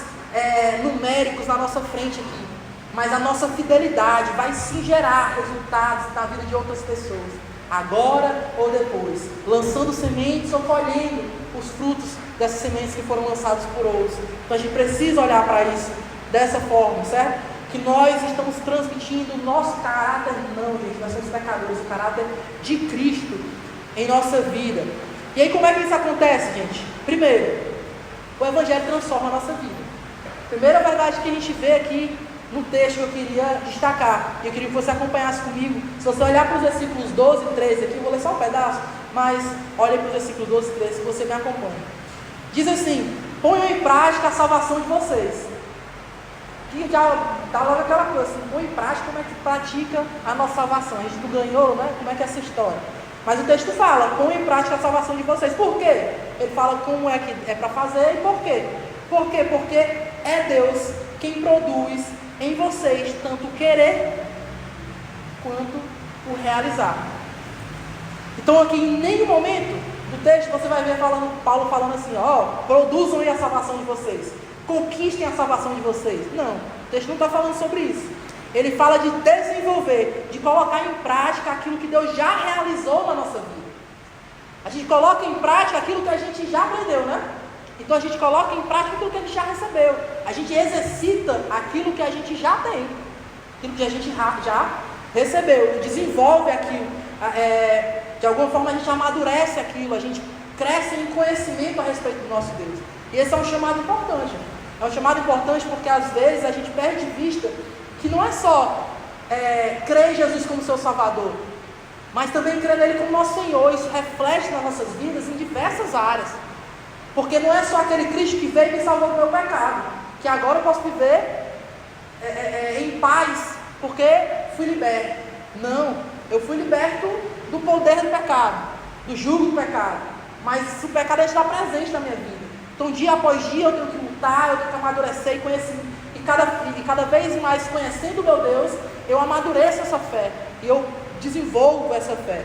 numéricos na nossa frente aqui, mas a nossa fidelidade vai sim gerar resultados na vida de outras pessoas, agora ou depois, lançando sementes ou colhendo os frutos dessas sementes que foram lançadas por outros. Então a gente precisa olhar para isso dessa forma, certo? Que nós estamos transmitindo o nosso caráter, não, gente, nós somos pecadores, o caráter de Cristo em nossa vida. E aí como é que isso acontece, gente? Primeiro, o Evangelho transforma a nossa vida. Primeira verdade que a gente vê aqui no texto que eu queria destacar, e eu queria que você acompanhasse comigo. Se você olhar para os versículos 12 e 13 aqui, eu vou ler só um pedaço, mas olha para o versículo 12 e 13, que você me acompanha. Diz assim: ponham em prática a salvação de vocês. Que já dá logo aquela coisa, assim, põe em prática como é que pratica a nossa salvação. A gente não ganhou, né? Como é que é essa história? Mas o texto fala: põe em prática a salvação de vocês. Por quê? Ele fala como é que é para fazer e por quê. Por quê? Porque é Deus quem produz em vocês tanto o querer quanto o realizar. Então aqui em nenhum momento do texto você vai ver Paulo falando assim: ó, produzam aí a salvação de vocês, conquistem a salvação de vocês. Não, o texto não está falando sobre isso. Ele fala de desenvolver, de colocar em prática aquilo que Deus já realizou na nossa vida. A gente coloca em prática aquilo que a gente já aprendeu, né? Então a gente coloca em prática aquilo que a gente já recebeu. A gente exercita aquilo que a gente já tem, aquilo que a gente já recebeu, desenvolve aquilo. De alguma forma a gente amadurece aquilo, a gente cresce em conhecimento a respeito do nosso Deus. E esse é um chamado importante. É um chamado importante porque às vezes a gente perde de vista que não é só crer em Jesus como seu Salvador, mas também crer nele como nosso Senhor. Isso reflete nas nossas vidas em diversas áreas. Porque não é só aquele Cristo que veio e me salvou do meu pecado, que agora eu posso viver em paz, porque fui liberto. Não, eu fui liberto do poder do pecado, do jugo do pecado. Mas o pecado está presente na minha vida. Então dia após dia eu tenho que lutar, eu tenho que amadurecer e conhecer. E cada vez mais conhecendo o meu Deus, eu amadureço essa fé. E eu desenvolvo essa fé.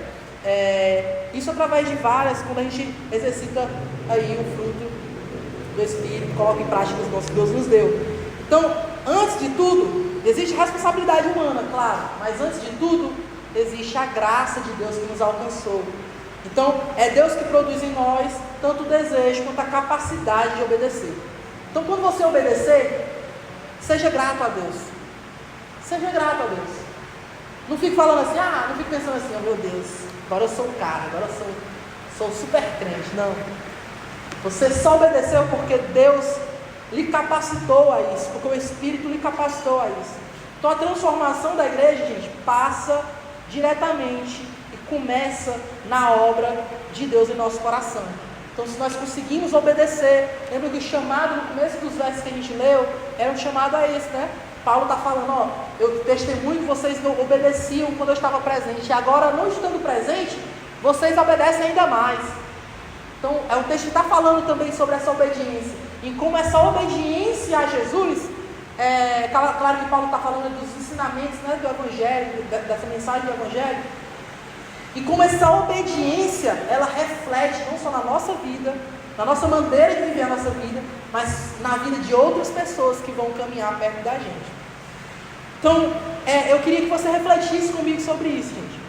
Isso através de várias, quando a gente exercita aí o fruto do Espírito, coloca em prática os dons que Deus nos deu. Então, antes de tudo, existe responsabilidade humana, claro, mas antes de tudo, existe a graça de Deus que nos alcançou. Então, é Deus que produz em nós tanto o desejo quanto a capacidade de obedecer. Então, quando você obedecer, seja grato a Deus. Seja grato a Deus. Não fique falando assim, não fique pensando assim, meu Deus, agora eu sou o cara, agora eu sou super crente. Não. Você só obedeceu porque Deus lhe capacitou a isso, porque o Espírito lhe capacitou a isso. Então a transformação da igreja, gente, passa diretamente e começa na obra de Deus em nosso coração. Então se nós conseguimos obedecer, lembra que o chamado no começo dos versos que a gente leu, era um chamado a esse, né? Paulo está falando, eu testemunho que vocês não obedeciam quando eu estava presente, e agora não estando presente, vocês obedecem ainda mais. Então o texto está falando também sobre essa obediência, e como essa obediência a Jesus, claro que Paulo está falando dos ensinamentos, né, do Evangelho, dessa mensagem do Evangelho, e como essa obediência, ela reflete não só na nossa vida, na nossa maneira de viver a nossa vida, mas na vida de outras pessoas que vão caminhar perto da gente. Então, eu queria que você refletisse comigo sobre isso, gente.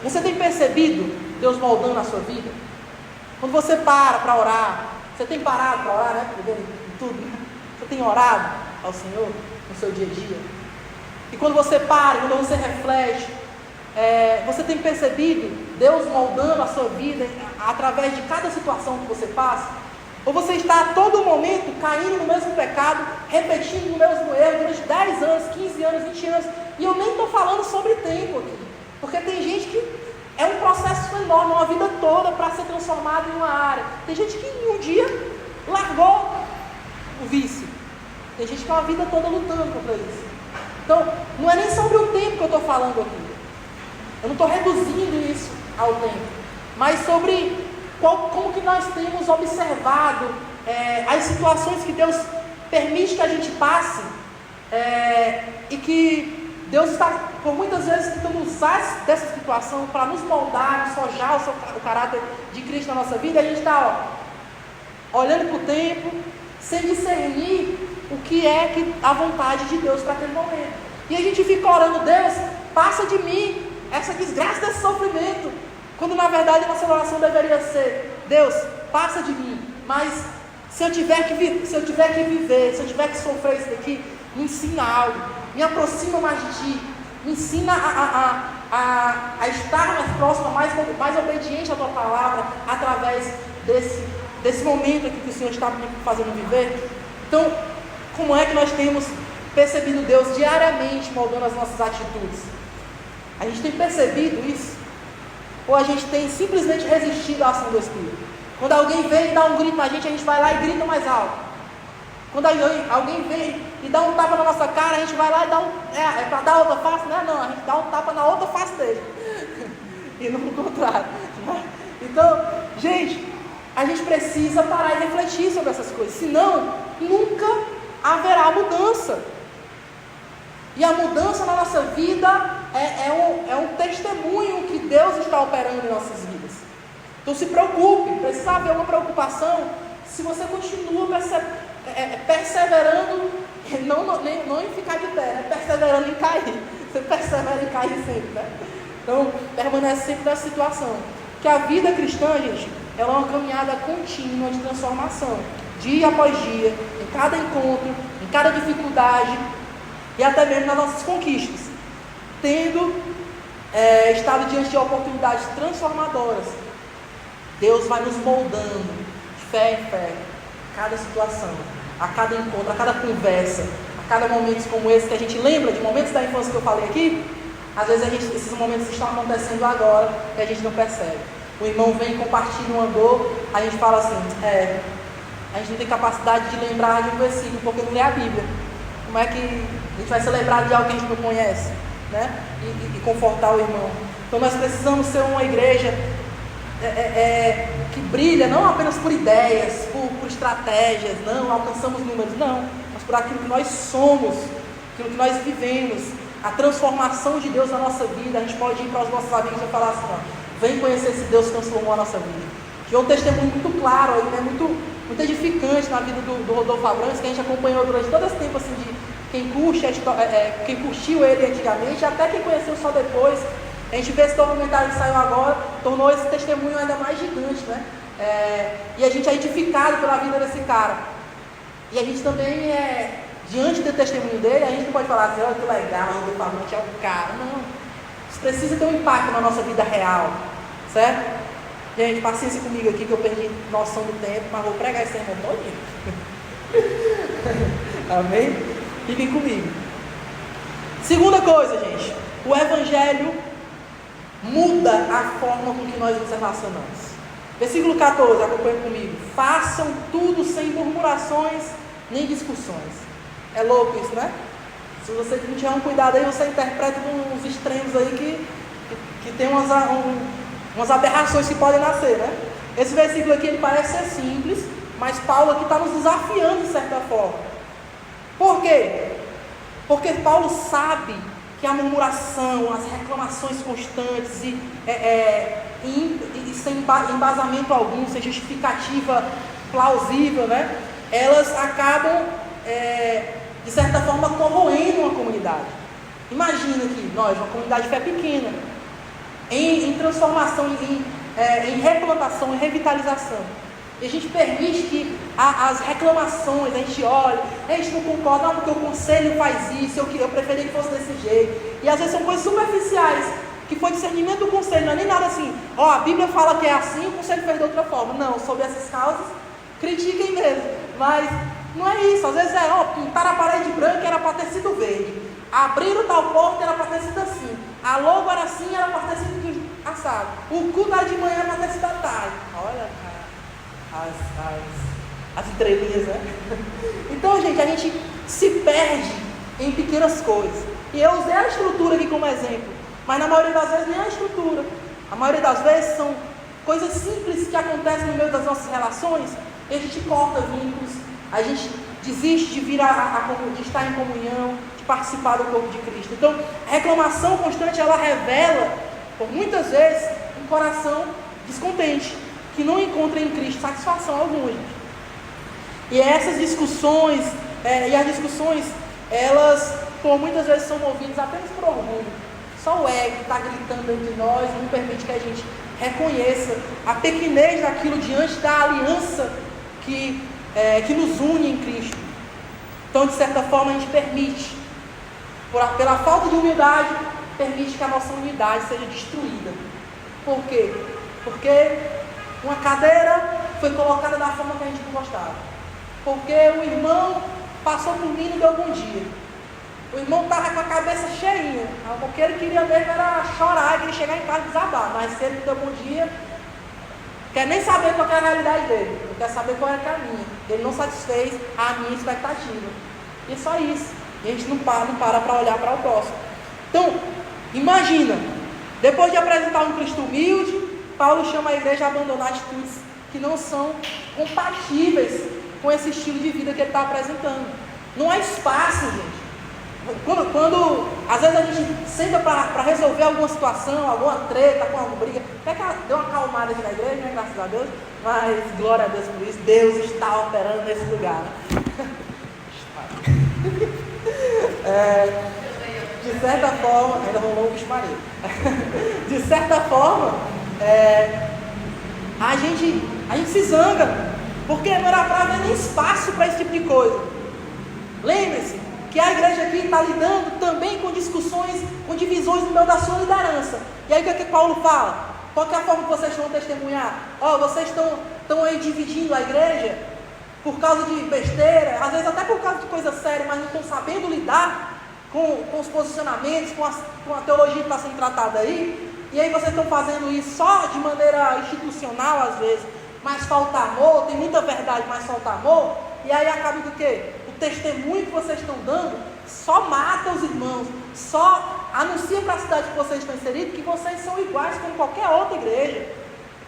Você tem percebido Deus moldando a sua vida? Quando você para orar, você tem parado para orar, né? Tudo, né? Você tem orado ao Senhor no seu dia a dia? E quando você para, quando você reflete, você tem percebido Deus moldando a sua vida através de cada situação que você passa? Ou você está a todo momento caindo no mesmo pecado, repetindo o mesmo erro durante 10 anos, 15 anos, 20 anos? E eu nem estou falando sobre tempo aqui, porque tem gente que é um processo enorme, uma vida toda para ser transformado em uma área. Tem gente que em um dia largou o vício. Tem gente que é uma vida toda lutando contra isso. Então, não é nem sobre o tempo que eu estou falando aqui. Eu não estou reduzindo isso ao tempo, mas sobre como que nós temos observado as situações que Deus permite que a gente passe, e que Deus está, por muitas vezes, tentando usar dessa situação para nos moldar, nos forjar o caráter de Cristo na nossa vida. E a gente está olhando para o tempo, sem discernir o que é a vontade de Deus para aquele momento. E a gente fica orando, Deus, passa de mim essa desgraça desse sofrimento, quando na verdade a nossa oração deveria ser, Deus, passa de mim, mas se eu tiver que viver, se eu tiver que sofrer isso daqui, me ensina algo, me aproxima mais de Ti, me ensina a estar mais próximo, mais obediente à Tua palavra, através desse momento aqui que o Senhor está me fazendo viver. Então, como é que nós temos percebido Deus diariamente moldando as nossas atitudes? A gente tem percebido isso? ou a gente tem simplesmente resistido à ação do Espírito? Quando alguém vem e dá um grito na gente, a gente vai lá e grita mais alto. Quando alguém vem e dá um tapa na nossa cara, a gente vai lá e dá é para dar outra face? Não, a gente dá um tapa na outra face dele. E não o contrário. Então, gente, a gente precisa parar e refletir sobre essas coisas. Senão, nunca haverá mudança. E a mudança na nossa vida é um testemunho que Deus está operando em nossas vidas. Então se preocupe, precisa haver uma preocupação se você continua perseverando, não em ficar de pé, né? Perseverando em cair. Você persevera em cair sempre, né? Então permanece sempre nessa situação. Que a vida cristã, gente, ela é uma caminhada contínua de transformação, dia após dia, em cada encontro, em cada dificuldade, e até mesmo nas nossas conquistas, tendo estado diante de oportunidades transformadoras. Deus vai nos moldando de fé em fé, a cada situação, a cada encontro, a cada conversa, a cada momento como esse que a gente lembra de momentos da infância que eu falei aqui. Às vezes esses momentos estão acontecendo agora e a gente não percebe. O irmão vem e compartilha um andor, a gente fala assim, a gente não tem capacidade de lembrar de um versículo porque não lê a Bíblia. Como é que a gente vai se lembrar de algo que a gente não conhece, né? E confortar o irmão. Então nós precisamos ser uma igreja que brilha não apenas por ideias, por estratégias, não alcançamos números, não, mas por aquilo que nós somos, aquilo que nós vivemos, a transformação de Deus na nossa vida. A gente pode ir para os nossos amigos e falar assim, vem conhecer esse Deus que transformou a nossa vida. Que é um testemunho muito claro, muito edificante na vida do Rodolfo Abrantes, que a gente acompanhou durante todo esse tempo, assim, de quem curtiu ele antigamente, até quem conheceu só depois. A gente vê esse documentário que saiu agora, tornou esse testemunho ainda mais gigante, né? E a gente é edificado pela vida desse cara. E a gente também diante do testemunho dele, a gente não pode falar assim, olha que legal, o Rodolfo Abrantes é o cara. Não. Isso precisa ter um impacto na nossa vida real, certo? Gente, paciência comigo aqui que eu perdi noção do tempo, mas vou pregar esse sermão todinho. Amém? Fiquem comigo. Segunda coisa, gente, o Evangelho muda a forma com que nós nos relacionamos. Versículo 14, acompanhe comigo. Façam tudo sem murmurações nem discussões. É louco isso, né? Se você não tiver um cuidado aí, você interpreta uns extremos aí que tem umas aberrações que podem nascer, né? Esse versículo aqui ele parece ser simples, mas Paulo aqui está nos desafiando de certa forma. Por quê? Porque Paulo sabe que a murmuração, as reclamações constantes e sem embasamento algum, sem justificativa plausível, né? Elas acabam, de certa forma, corroendo uma comunidade. Imagina que nós, uma comunidade de fé pequena, em transformação, em replantação, em revitalização, e a gente permite que as reclamações, a gente olha, a gente não concorda, porque o conselho faz isso, eu preferia que fosse desse jeito, e às vezes são coisas superficiais, que foi discernimento do conselho, não é nem nada assim, a Bíblia fala que é assim, o conselho fez de outra forma. Não, sobre essas causas, critiquem mesmo, mas não é isso. Às vezes pintaram a parede branca, era para ter sido verde, abriram tal porta, era para ter sido assim, a logo era assim, era para ter sido assado, o culto era de manhã, era para ter sido à tarde. Olha, cara, as entrelinhas, né? Então, gente, a gente se perde em pequenas coisas, e eu usei a estrutura aqui como exemplo, mas na maioria das vezes nem a estrutura. A maioria das vezes são coisas simples que acontecem no meio das nossas relações, e a gente corta vínculos, a gente desiste de vir de estar em comunhão, de participar do corpo de Cristo. Então, a reclamação constante, ela revela, por muitas vezes, um coração descontente, que não encontra em Cristo satisfação alguma, gente. E essas discussões, elas, por muitas vezes, são movidas apenas por orgulho. Só o ego que está gritando entre nós não permite que a gente reconheça a pequenez daquilo diante da aliança que nos une em Cristo. Então, de certa forma, a gente permite, pela falta de humildade, permite que a nossa unidade seja destruída. Por quê? Porque uma cadeira foi colocada da forma que a gente não gostava. Porque o irmão passou por mim e não deu bom dia. O irmão estava com a cabeça cheinha. O que ele queria mesmo era chorar, queria chegar em casa e desabar. Mas se ele me deu bom dia, quer nem saber qual é a realidade dele. Não quer saber qual é a minha. Ele não satisfez a minha expectativa. E é só isso. E a gente não para olhar para o próximo. Então, imagina, depois de apresentar um Cristo humilde, Paulo chama a igreja a abandonar atitudes que não são compatíveis com esse estilo de vida que ele está apresentando. Não há espaço, gente. Quando às vezes a gente senta para resolver alguma situação, alguma treta, com alguma briga, até que deu uma acalmada aqui na igreja, né, graças a Deus, mas glória a Deus por isso, Deus está operando nesse lugar. De certa forma, ainda rolou o bicho marinho. De certa forma, a gente se zanga, porque não era para haver nem espaço para esse tipo de coisa. Lembre-se que a igreja aqui está lidando também com discussões, com divisões no meio da sua liderança. E aí o que Paulo fala? Qual que é a forma que vocês vão testemunhar? Vocês estão aí dividindo a igreja por causa de besteira, às vezes até por causa de coisa séria, mas não estão sabendo lidar com os posicionamentos, com a teologia que está sendo tratada aí. E aí vocês estão fazendo isso só de maneira institucional às vezes, mas falta amor, tem muita verdade, mas falta amor. E aí acaba com o quê? O testemunho que vocês estão dando só mata os irmãos, só anuncia para a cidade que vocês estão inseridos que vocês são iguais como qualquer outra igreja,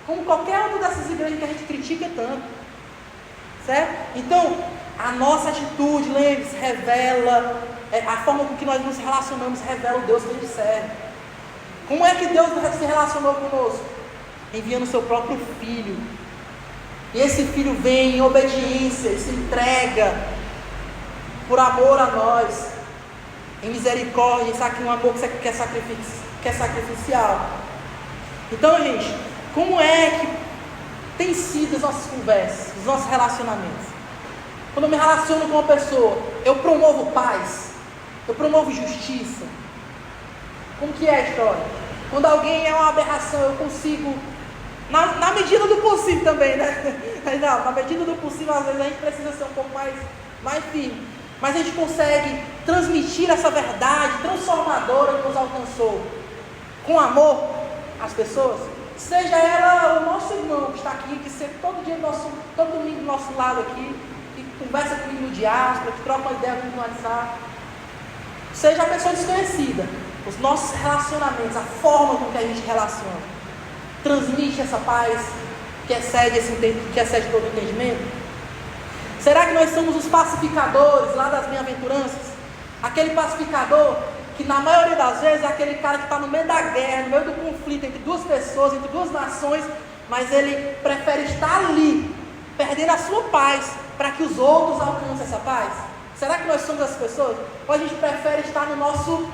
como qualquer outra dessas igrejas que a gente critica tanto, certo? Então, a nossa atitude, lembre-se, revela, a forma com que nós nos relacionamos revela o Deus que a gente serve. Como é que Deus se relacionou conosco? Enviando o seu próprio Filho. E esse Filho vem em obediência e se entrega por amor a nós, em misericórdia, sabe, um amor que é sacrificial. Então, gente, como é que tem sido as nossas conversas, os nossos relacionamentos? Quando eu me relaciono com uma pessoa, eu promovo paz, eu promovo justiça. Como que é a história? Quando alguém é uma aberração, eu consigo, na medida do possível também, né? Não, na medida do possível, às vezes a gente precisa ser um pouco mais firme. Mas a gente consegue transmitir essa verdade transformadora que nos alcançou com amor às pessoas, seja ela o nosso irmão que está aqui, que sempre todo domingo do nosso lado aqui, que conversa comigo no diáspora, que troca uma ideia comigo no WhatsApp, seja a pessoa desconhecida, os nossos relacionamentos, a forma com que a gente relaciona, transmite essa paz que excede todo entendimento. Será que nós somos os pacificadores lá das bem-aventuranças? Aquele pacificador que na maioria das vezes é aquele cara que está no meio da guerra, no meio do conflito entre duas pessoas, entre duas nações, mas ele prefere estar ali, perdendo a sua paz, para que os outros alcancem essa paz? Será que nós somos essas pessoas? Ou a gente prefere estar no nosso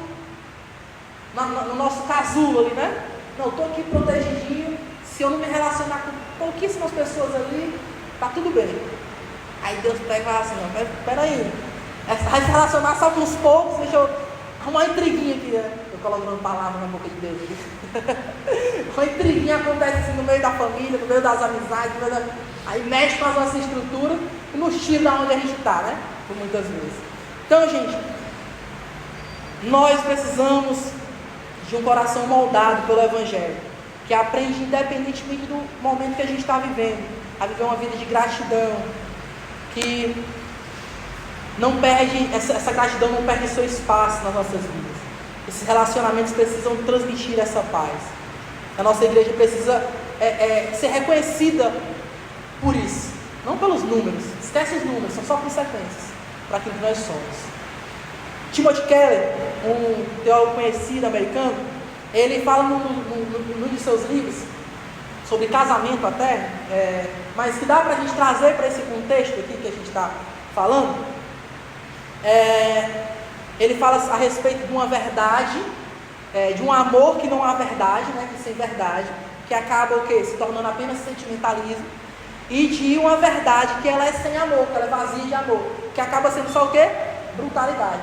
casulo ali, né? Não, estou aqui protegidinho, se eu não me relacionar com pouquíssimas pessoas ali, está tudo bem. Aí Deus pega e fala assim, não, peraí, vai se relacionar só com os poucos, deixa eu arrumar uma intriguinha aqui, né? Eu coloco uma palavra na boca de Deus aqui. Uma intriguinha acontece assim no meio da família, no meio das amizades, aí mexe com a nossa estrutura e nos tira da onde a gente está, né? Por muitas vezes. Então, gente, nós precisamos de um coração moldado pelo Evangelho, que aprende independentemente do momento que a gente está vivendo, a viver uma vida de gratidão, que não perde, essa gratidão não perde seu espaço nas nossas vidas. Esses relacionamentos precisam transmitir essa paz. A nossa igreja precisa ser reconhecida por isso, não pelos números. Esquece os números, são só consequências para aquilo que nós somos. Timothy Keller, um teólogo conhecido americano, ele fala num de seus livros sobre casamento até, mas que dá para a gente trazer para esse contexto aqui que a gente está falando. Ele fala a respeito de uma verdade, de um amor que não há verdade, né, que sem verdade, que acaba o quê? Se tornando apenas sentimentalismo, e de uma verdade que ela é sem amor, que ela é vazia de amor, que acaba sendo só o quê? Brutalidade.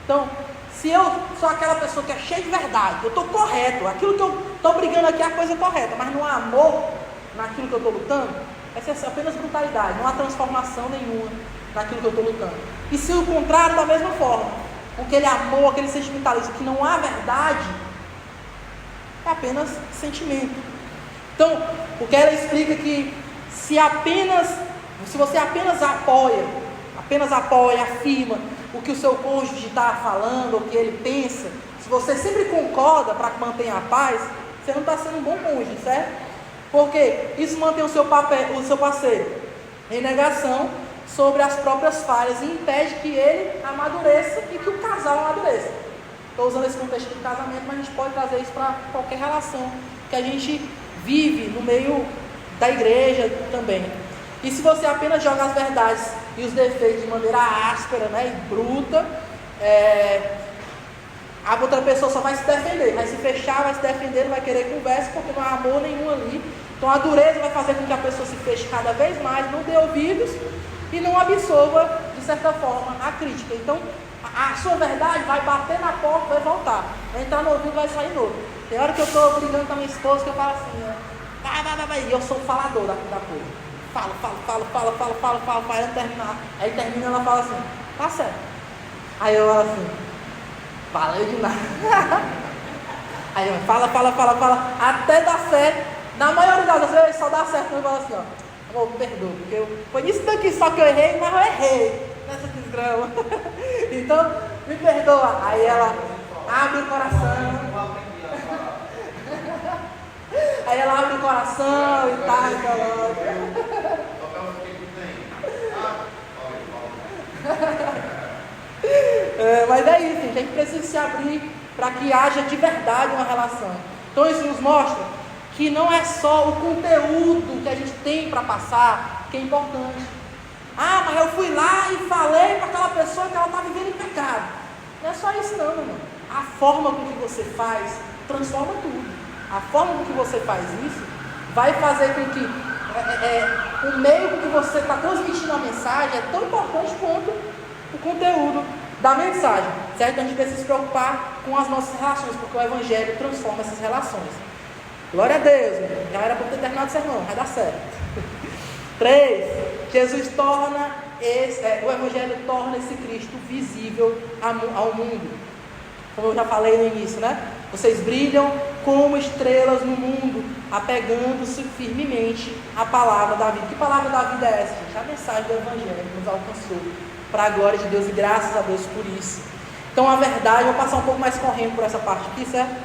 Então, se eu sou aquela pessoa que é cheia de verdade, eu estou correto, aquilo que eu estou brigando aqui é a coisa correta, mas não há amor naquilo que eu estou lutando, vai ser apenas brutalidade, não há transformação nenhuma naquilo que eu estou lutando. E se o contrário, da mesma forma, com aquele amor, aquele sentimentalismo, que não há verdade, é apenas sentimento. Então, o que ela explica que se você apenas apoia, afirma o que o seu cônjuge está falando, o que ele pensa, se você sempre concorda para que mantenha a paz, você não está sendo um bom cônjuge, certo? Porque isso mantém o seu parceiro em negação sobre as próprias falhas e impede que ele amadureça e que o casal amadureça. Estou usando esse contexto do casamento, mas a gente pode trazer isso para qualquer relação que a gente vive no meio da igreja também. E se você apenas joga as verdades e os defeitos de maneira áspera, né, e bruta, a outra pessoa só vai se defender, vai se fechar, vai se defender, não vai querer conversa, porque não há amor nenhum ali. Então a dureza vai fazer com que a pessoa se feche cada vez mais, não dê ouvidos e não absorva, de certa forma, a crítica. Então a sua verdade vai bater na porta, vai voltar, vai entrar no ouvido, vai sair novo. Tem hora que eu estou brigando com a minha esposa que eu falo assim, né? Vai, e eu sou o falador da coisa. Falo, aí terminar. Aí termina, ela fala assim, tá certo. Aí eu falo assim, valeu de nada. Aí eu fala, até dar certo. Na maioria das vezes só dá certo, eu falo assim, ó, amor, perdoa, porque foi nisso daqui só que eu errei, mas eu errei nessa desgrama. Então, me perdoa. Aí ela abre o coração. Aí ela abre o coração e tal, e coloca. Mas é isso, gente. A gente precisa se abrir para que haja de verdade uma relação. Então isso nos mostra que não é só o conteúdo que a gente tem para passar que é importante. Mas eu fui lá e falei para aquela pessoa que ela está vivendo em pecado. Não é só isso não, meu irmão. A forma com que você faz transforma tudo. A forma com que você faz isso vai fazer com que o meio com que você está transmitindo a mensagem é tão importante quanto o conteúdo da mensagem, certo? A gente precisa se preocupar com as nossas relações, porque o Evangelho transforma essas relações. Glória a Deus, meu. Já era para ter terminado o sermão, vai dar certo. 3. Jesus o Evangelho torna esse Cristo visível ao mundo. Como eu já falei no início, né? Vocês brilham como estrelas no mundo, apegando-se firmemente à palavra da vida. Que palavra da vida é essa, gente? A mensagem do Evangelho que nos alcançou, para a glória de Deus, e graças a Deus por isso. Então a verdade, eu vou passar um pouco mais correndo por essa parte aqui, certo?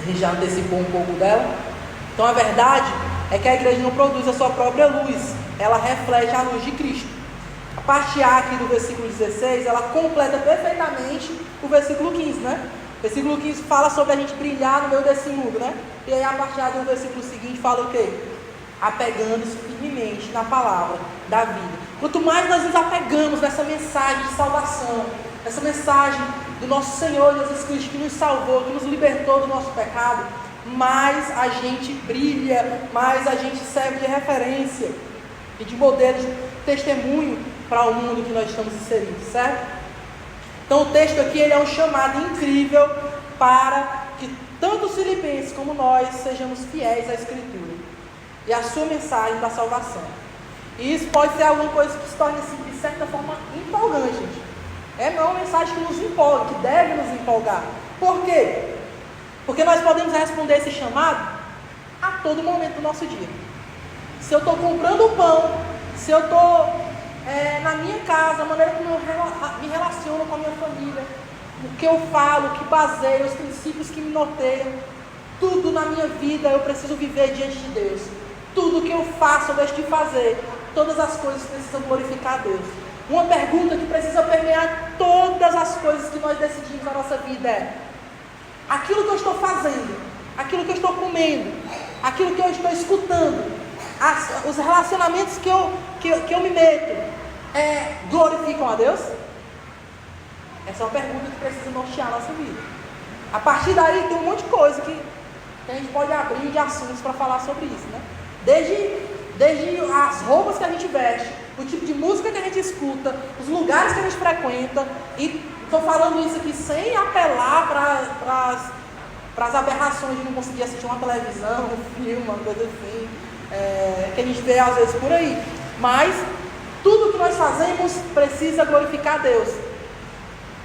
A gente já antecipou um pouco dela. Então a verdade é que a igreja não produz a sua própria luz, ela reflete a luz de Cristo. A parte A aqui do versículo 16, ela completa perfeitamente o versículo 15, né? O versículo 15 fala sobre a gente brilhar no meio desse mundo, né? E aí a parte A do versículo seguinte fala o quê? Apegando-se firmemente na palavra da vida. Quanto mais nós nos apegamos nessa mensagem de salvação, essa mensagem do nosso Senhor Jesus Cristo, que nos salvou, que nos libertou do nosso pecado, mais a gente brilha, mais a gente serve de referência e de modelo, de testemunho para o mundo que nós estamos inseridos, certo? Então o texto aqui ele é um chamado incrível para que tanto os filipenses como nós sejamos fiéis à Escritura e à sua mensagem da salvação. E isso pode ser alguma coisa que se torne assim, de certa forma empolgante, gente. É uma mensagem que nos empolga, que deve nos empolgar. Por quê? Porque nós podemos responder esse chamado a todo momento do nosso dia. Se eu estou comprando o pão, se eu estou na minha casa, a maneira como eu me relaciono com a minha família, o que eu falo, o que baseio, os princípios que me norteiam, tudo na minha vida eu preciso viver diante de Deus. Tudo que eu faço, eu deixo de fazer. Todas as coisas precisam glorificar a Deus. Uma pergunta que precisa permear todas as coisas que nós decidimos na nossa vida é: aquilo que eu estou fazendo, aquilo que eu estou comendo, aquilo que eu estou escutando, os relacionamentos que eu me meto, glorificam a Deus? Essa é uma pergunta que precisa nortear a nossa vida. A partir daí tem um monte de coisa que a gente pode abrir de assuntos para falar sobre isso, né? Desde as roupas que a gente veste, o tipo de música que a gente escuta, os lugares que a gente frequenta, e estou falando isso aqui sem apelar para as aberrações de não conseguir assistir uma televisão, um filme, uma coisa assim, que a gente vê às vezes por aí. Mas Tudo que nós fazemos precisa glorificar a Deus.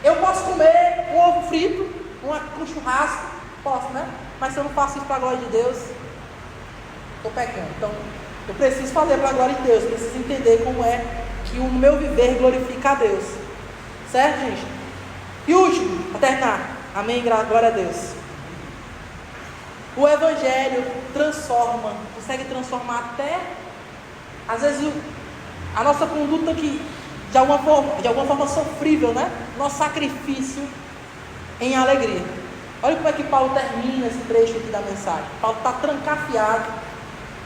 Eu posso comer um ovo frito, um churrasco, posso, né? Mas se eu não faço isso para a glória de Deus, estou pecando. Então, eu preciso fazer para a glória de Deus, preciso entender como é que o meu viver glorifica a Deus. Certo, gente? E último, para terminar. Amém? Glória a Deus. O Evangelho transforma, consegue transformar até, às vezes, a nossa conduta que, de alguma forma sofrível, né? Nosso sacrifício em alegria. Olha como é que Paulo termina esse trecho aqui da mensagem. Paulo está trancafiado.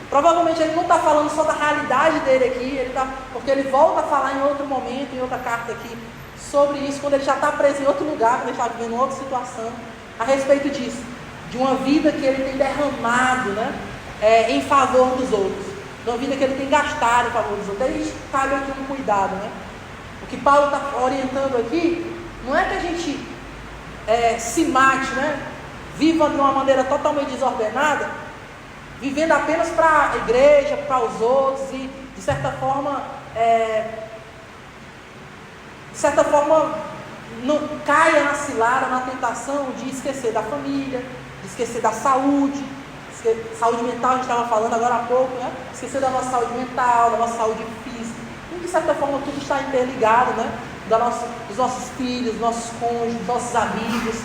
Provavelmente ele não está falando só da realidade dele aqui, porque ele volta a falar em outro momento, em outra carta aqui, sobre isso, quando ele já está preso em outro lugar, quando ele está vivendo outra situação, a respeito disso, de uma vida que ele tem derramado, né, em favor dos outros, de uma vida que ele tem gastado em favor dos outros. Aí cabe aqui um cuidado, né? O que Paulo está orientando aqui, não é que a gente se mate, né, viva de uma maneira totalmente desordenada, vivendo apenas para a igreja, para os outros, e de certa forma não caia na cilada, na tentação de esquecer da família, de esquecer da saúde, saúde mental, a gente estava falando agora há pouco, né? Esquecer da nossa saúde mental, da nossa saúde física, e de certa forma tudo está interligado, né? Dos nossos filhos, dos nossos cônjuges, dos nossos amigos.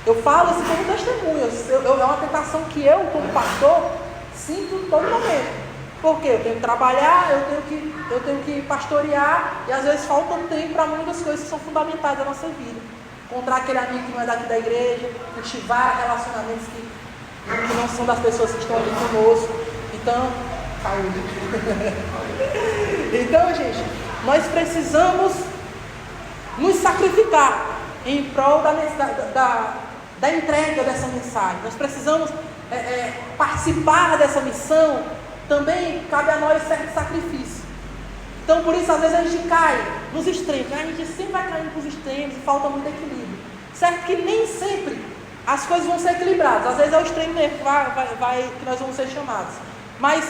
Eu falo assim como testemunho, é uma tentação que eu, como pastor, sinto todo momento. Porque eu tenho que trabalhar, eu tenho que pastorear, e às vezes falta tempo para muitas coisas que são fundamentais da nossa vida. Encontrar aquele amigo que não é daqui da igreja, cultivar relacionamentos que não são das pessoas que estão ali conosco. Então, saúde. Então, gente, nós precisamos nos sacrificar em prol da entrega dessa mensagem. Nós precisamos participar dessa missão. Também cabe a nós certo sacrifício. Então, por isso, às vezes a gente cai nos extremos, né? A gente sempre vai caindo para os extremos e falta muito equilíbrio. Certo que nem sempre as coisas vão ser equilibradas. Às vezes é o extremo mesmo que nós vamos ser chamados. Mas,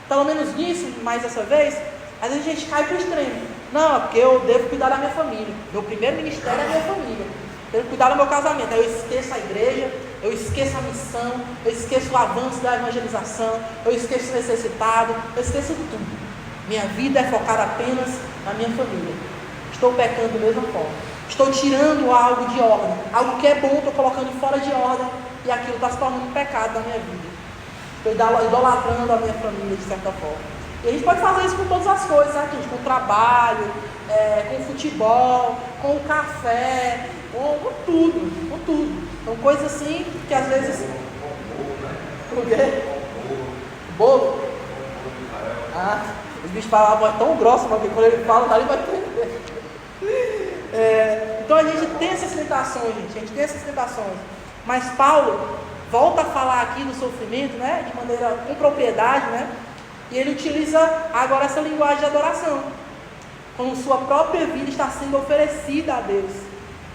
pelo menos nisso, mais dessa vez, às vezes a gente cai para o extremo. Não, é porque eu devo cuidar da minha família. Meu primeiro ministério é a minha família. Eu devo cuidar do meu casamento. Aí eu esqueço a igreja, eu esqueço a missão, eu esqueço o avanço da evangelização, eu esqueço o necessitado, eu esqueço tudo. Minha vida é focada apenas na minha família. Estou pecando da mesma forma. Estou tirando algo de ordem. Algo que é bom, estou colocando fora de ordem, e aquilo está se tornando um pecado na minha vida. Estou idolatrando a minha família de certa forma. E a gente pode fazer isso com todas as coisas, sabe, gente? Com o trabalho, com o futebol, com o café, com tudo. São coisas assim que às vezes... O quê? Bolo? Ah, os bichos falam a voz tão grossa, mas quando ele fala, dali vai entender. Então a gente tem essas tentações, Mas Paulo volta a falar aqui do sofrimento, né? De maneira com propriedade, né? E ele utiliza agora essa linguagem de adoração, como sua própria vida está sendo oferecida a Deus.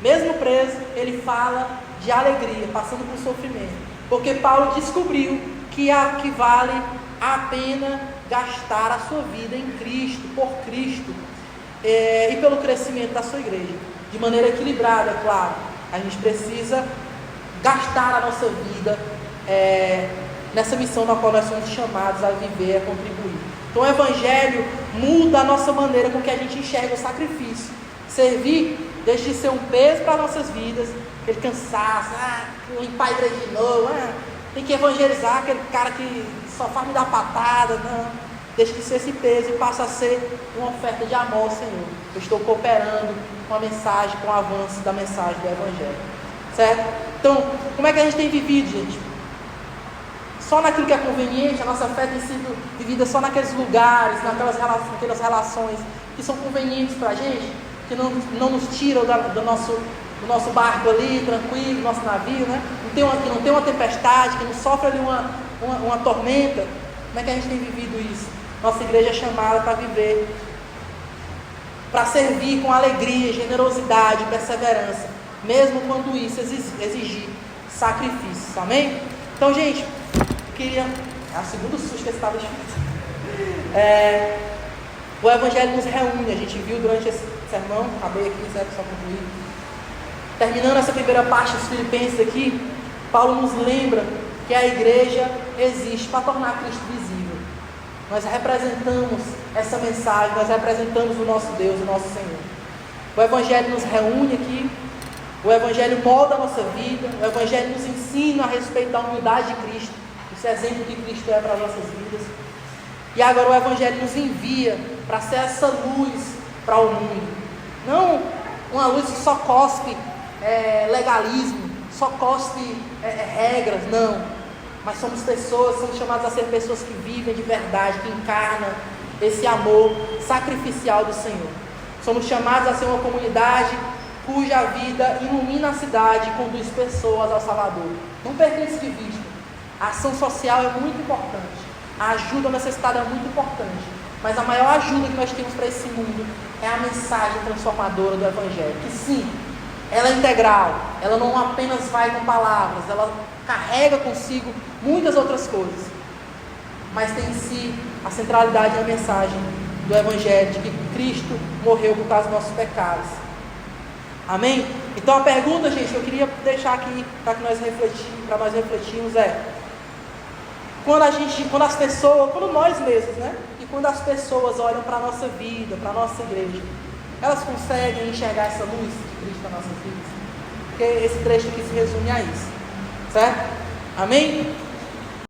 Mesmo preso, ele fala de alegria, passando por sofrimento. Porque Paulo descobriu que vale a pena gastar a sua vida em Cristo, por Cristo, e pelo crescimento da sua igreja. De maneira equilibrada, é claro. A gente precisa gastar a nossa vida nessa missão na qual nós somos chamados a viver, a contribuir. Então o Evangelho muda a nossa maneira com que a gente enxerga o sacrifício. Servir deixa de ser um peso para as nossas vidas, aquele cansaço, limpar a igreja de novo, tem que evangelizar aquele cara que só faz me dar patada, não. Deixa de ser esse peso e passa a ser uma oferta de amor ao Senhor. Eu estou cooperando com a mensagem, com o avanço da mensagem do Evangelho. Certo? Então, como é que a gente tem vivido, gente? Só naquilo que é conveniente, a nossa fé tem sido vivida só naqueles lugares, naquelas relações que são convenientes para a gente, que não nos tiram do nosso barco ali, tranquilo, do nosso navio, né? Que não tem uma tempestade, que não sofre ali uma tormenta. Como é que a gente tem vivido isso? Nossa igreja é chamada para viver, para servir com alegria, generosidade, perseverança, mesmo quando isso exigir sacrifícios. Amém? Então, gente, eu queria... É o segundo susto que eu estava escrito. O Evangelho nos reúne, a gente viu durante esse sermão, acabei aqui, certo? Só concluir. Terminando essa primeira parte dos Filipenses aqui, Paulo nos lembra que a igreja existe para tornar Cristo visível. Nós representamos essa mensagem, nós representamos o nosso Deus, o nosso Senhor. O Evangelho nos reúne aqui, o Evangelho molda a nossa vida, o Evangelho nos ensina a respeito da humildade de Cristo, esse exemplo que Cristo é para as nossas vidas. E agora o Evangelho nos envia para ser essa luz para o mundo. Não uma luz que só cospe legalismo, só cospe regras, não. Mas somos pessoas, somos chamados a ser pessoas que vivem de verdade, que encarnam esse amor sacrificial do Senhor. Somos chamados a ser uma comunidade cuja vida ilumina a cidade e conduz pessoas ao Salvador. Não perca isso de vista. A ação social é muito importante. A ajuda necessitada é muito importante. Mas a maior ajuda que nós temos para esse mundo é a mensagem transformadora do Evangelho. Que sim, ela é integral. Ela não apenas vai com palavras. Ela carrega consigo muitas outras coisas. Mas tem em si a centralidade da mensagem do Evangelho, de que Cristo morreu por causa dos nossos pecados. Amém? Então a pergunta, gente, que eu queria deixar aqui para nós refletirmos é: quando as pessoas, quando nós mesmos, né? E quando as pessoas olham para a nossa vida, para a nossa igreja, elas conseguem enxergar essa luz de Cristo nas nossas vidas? Porque esse trecho aqui se resume a isso, certo? Amém?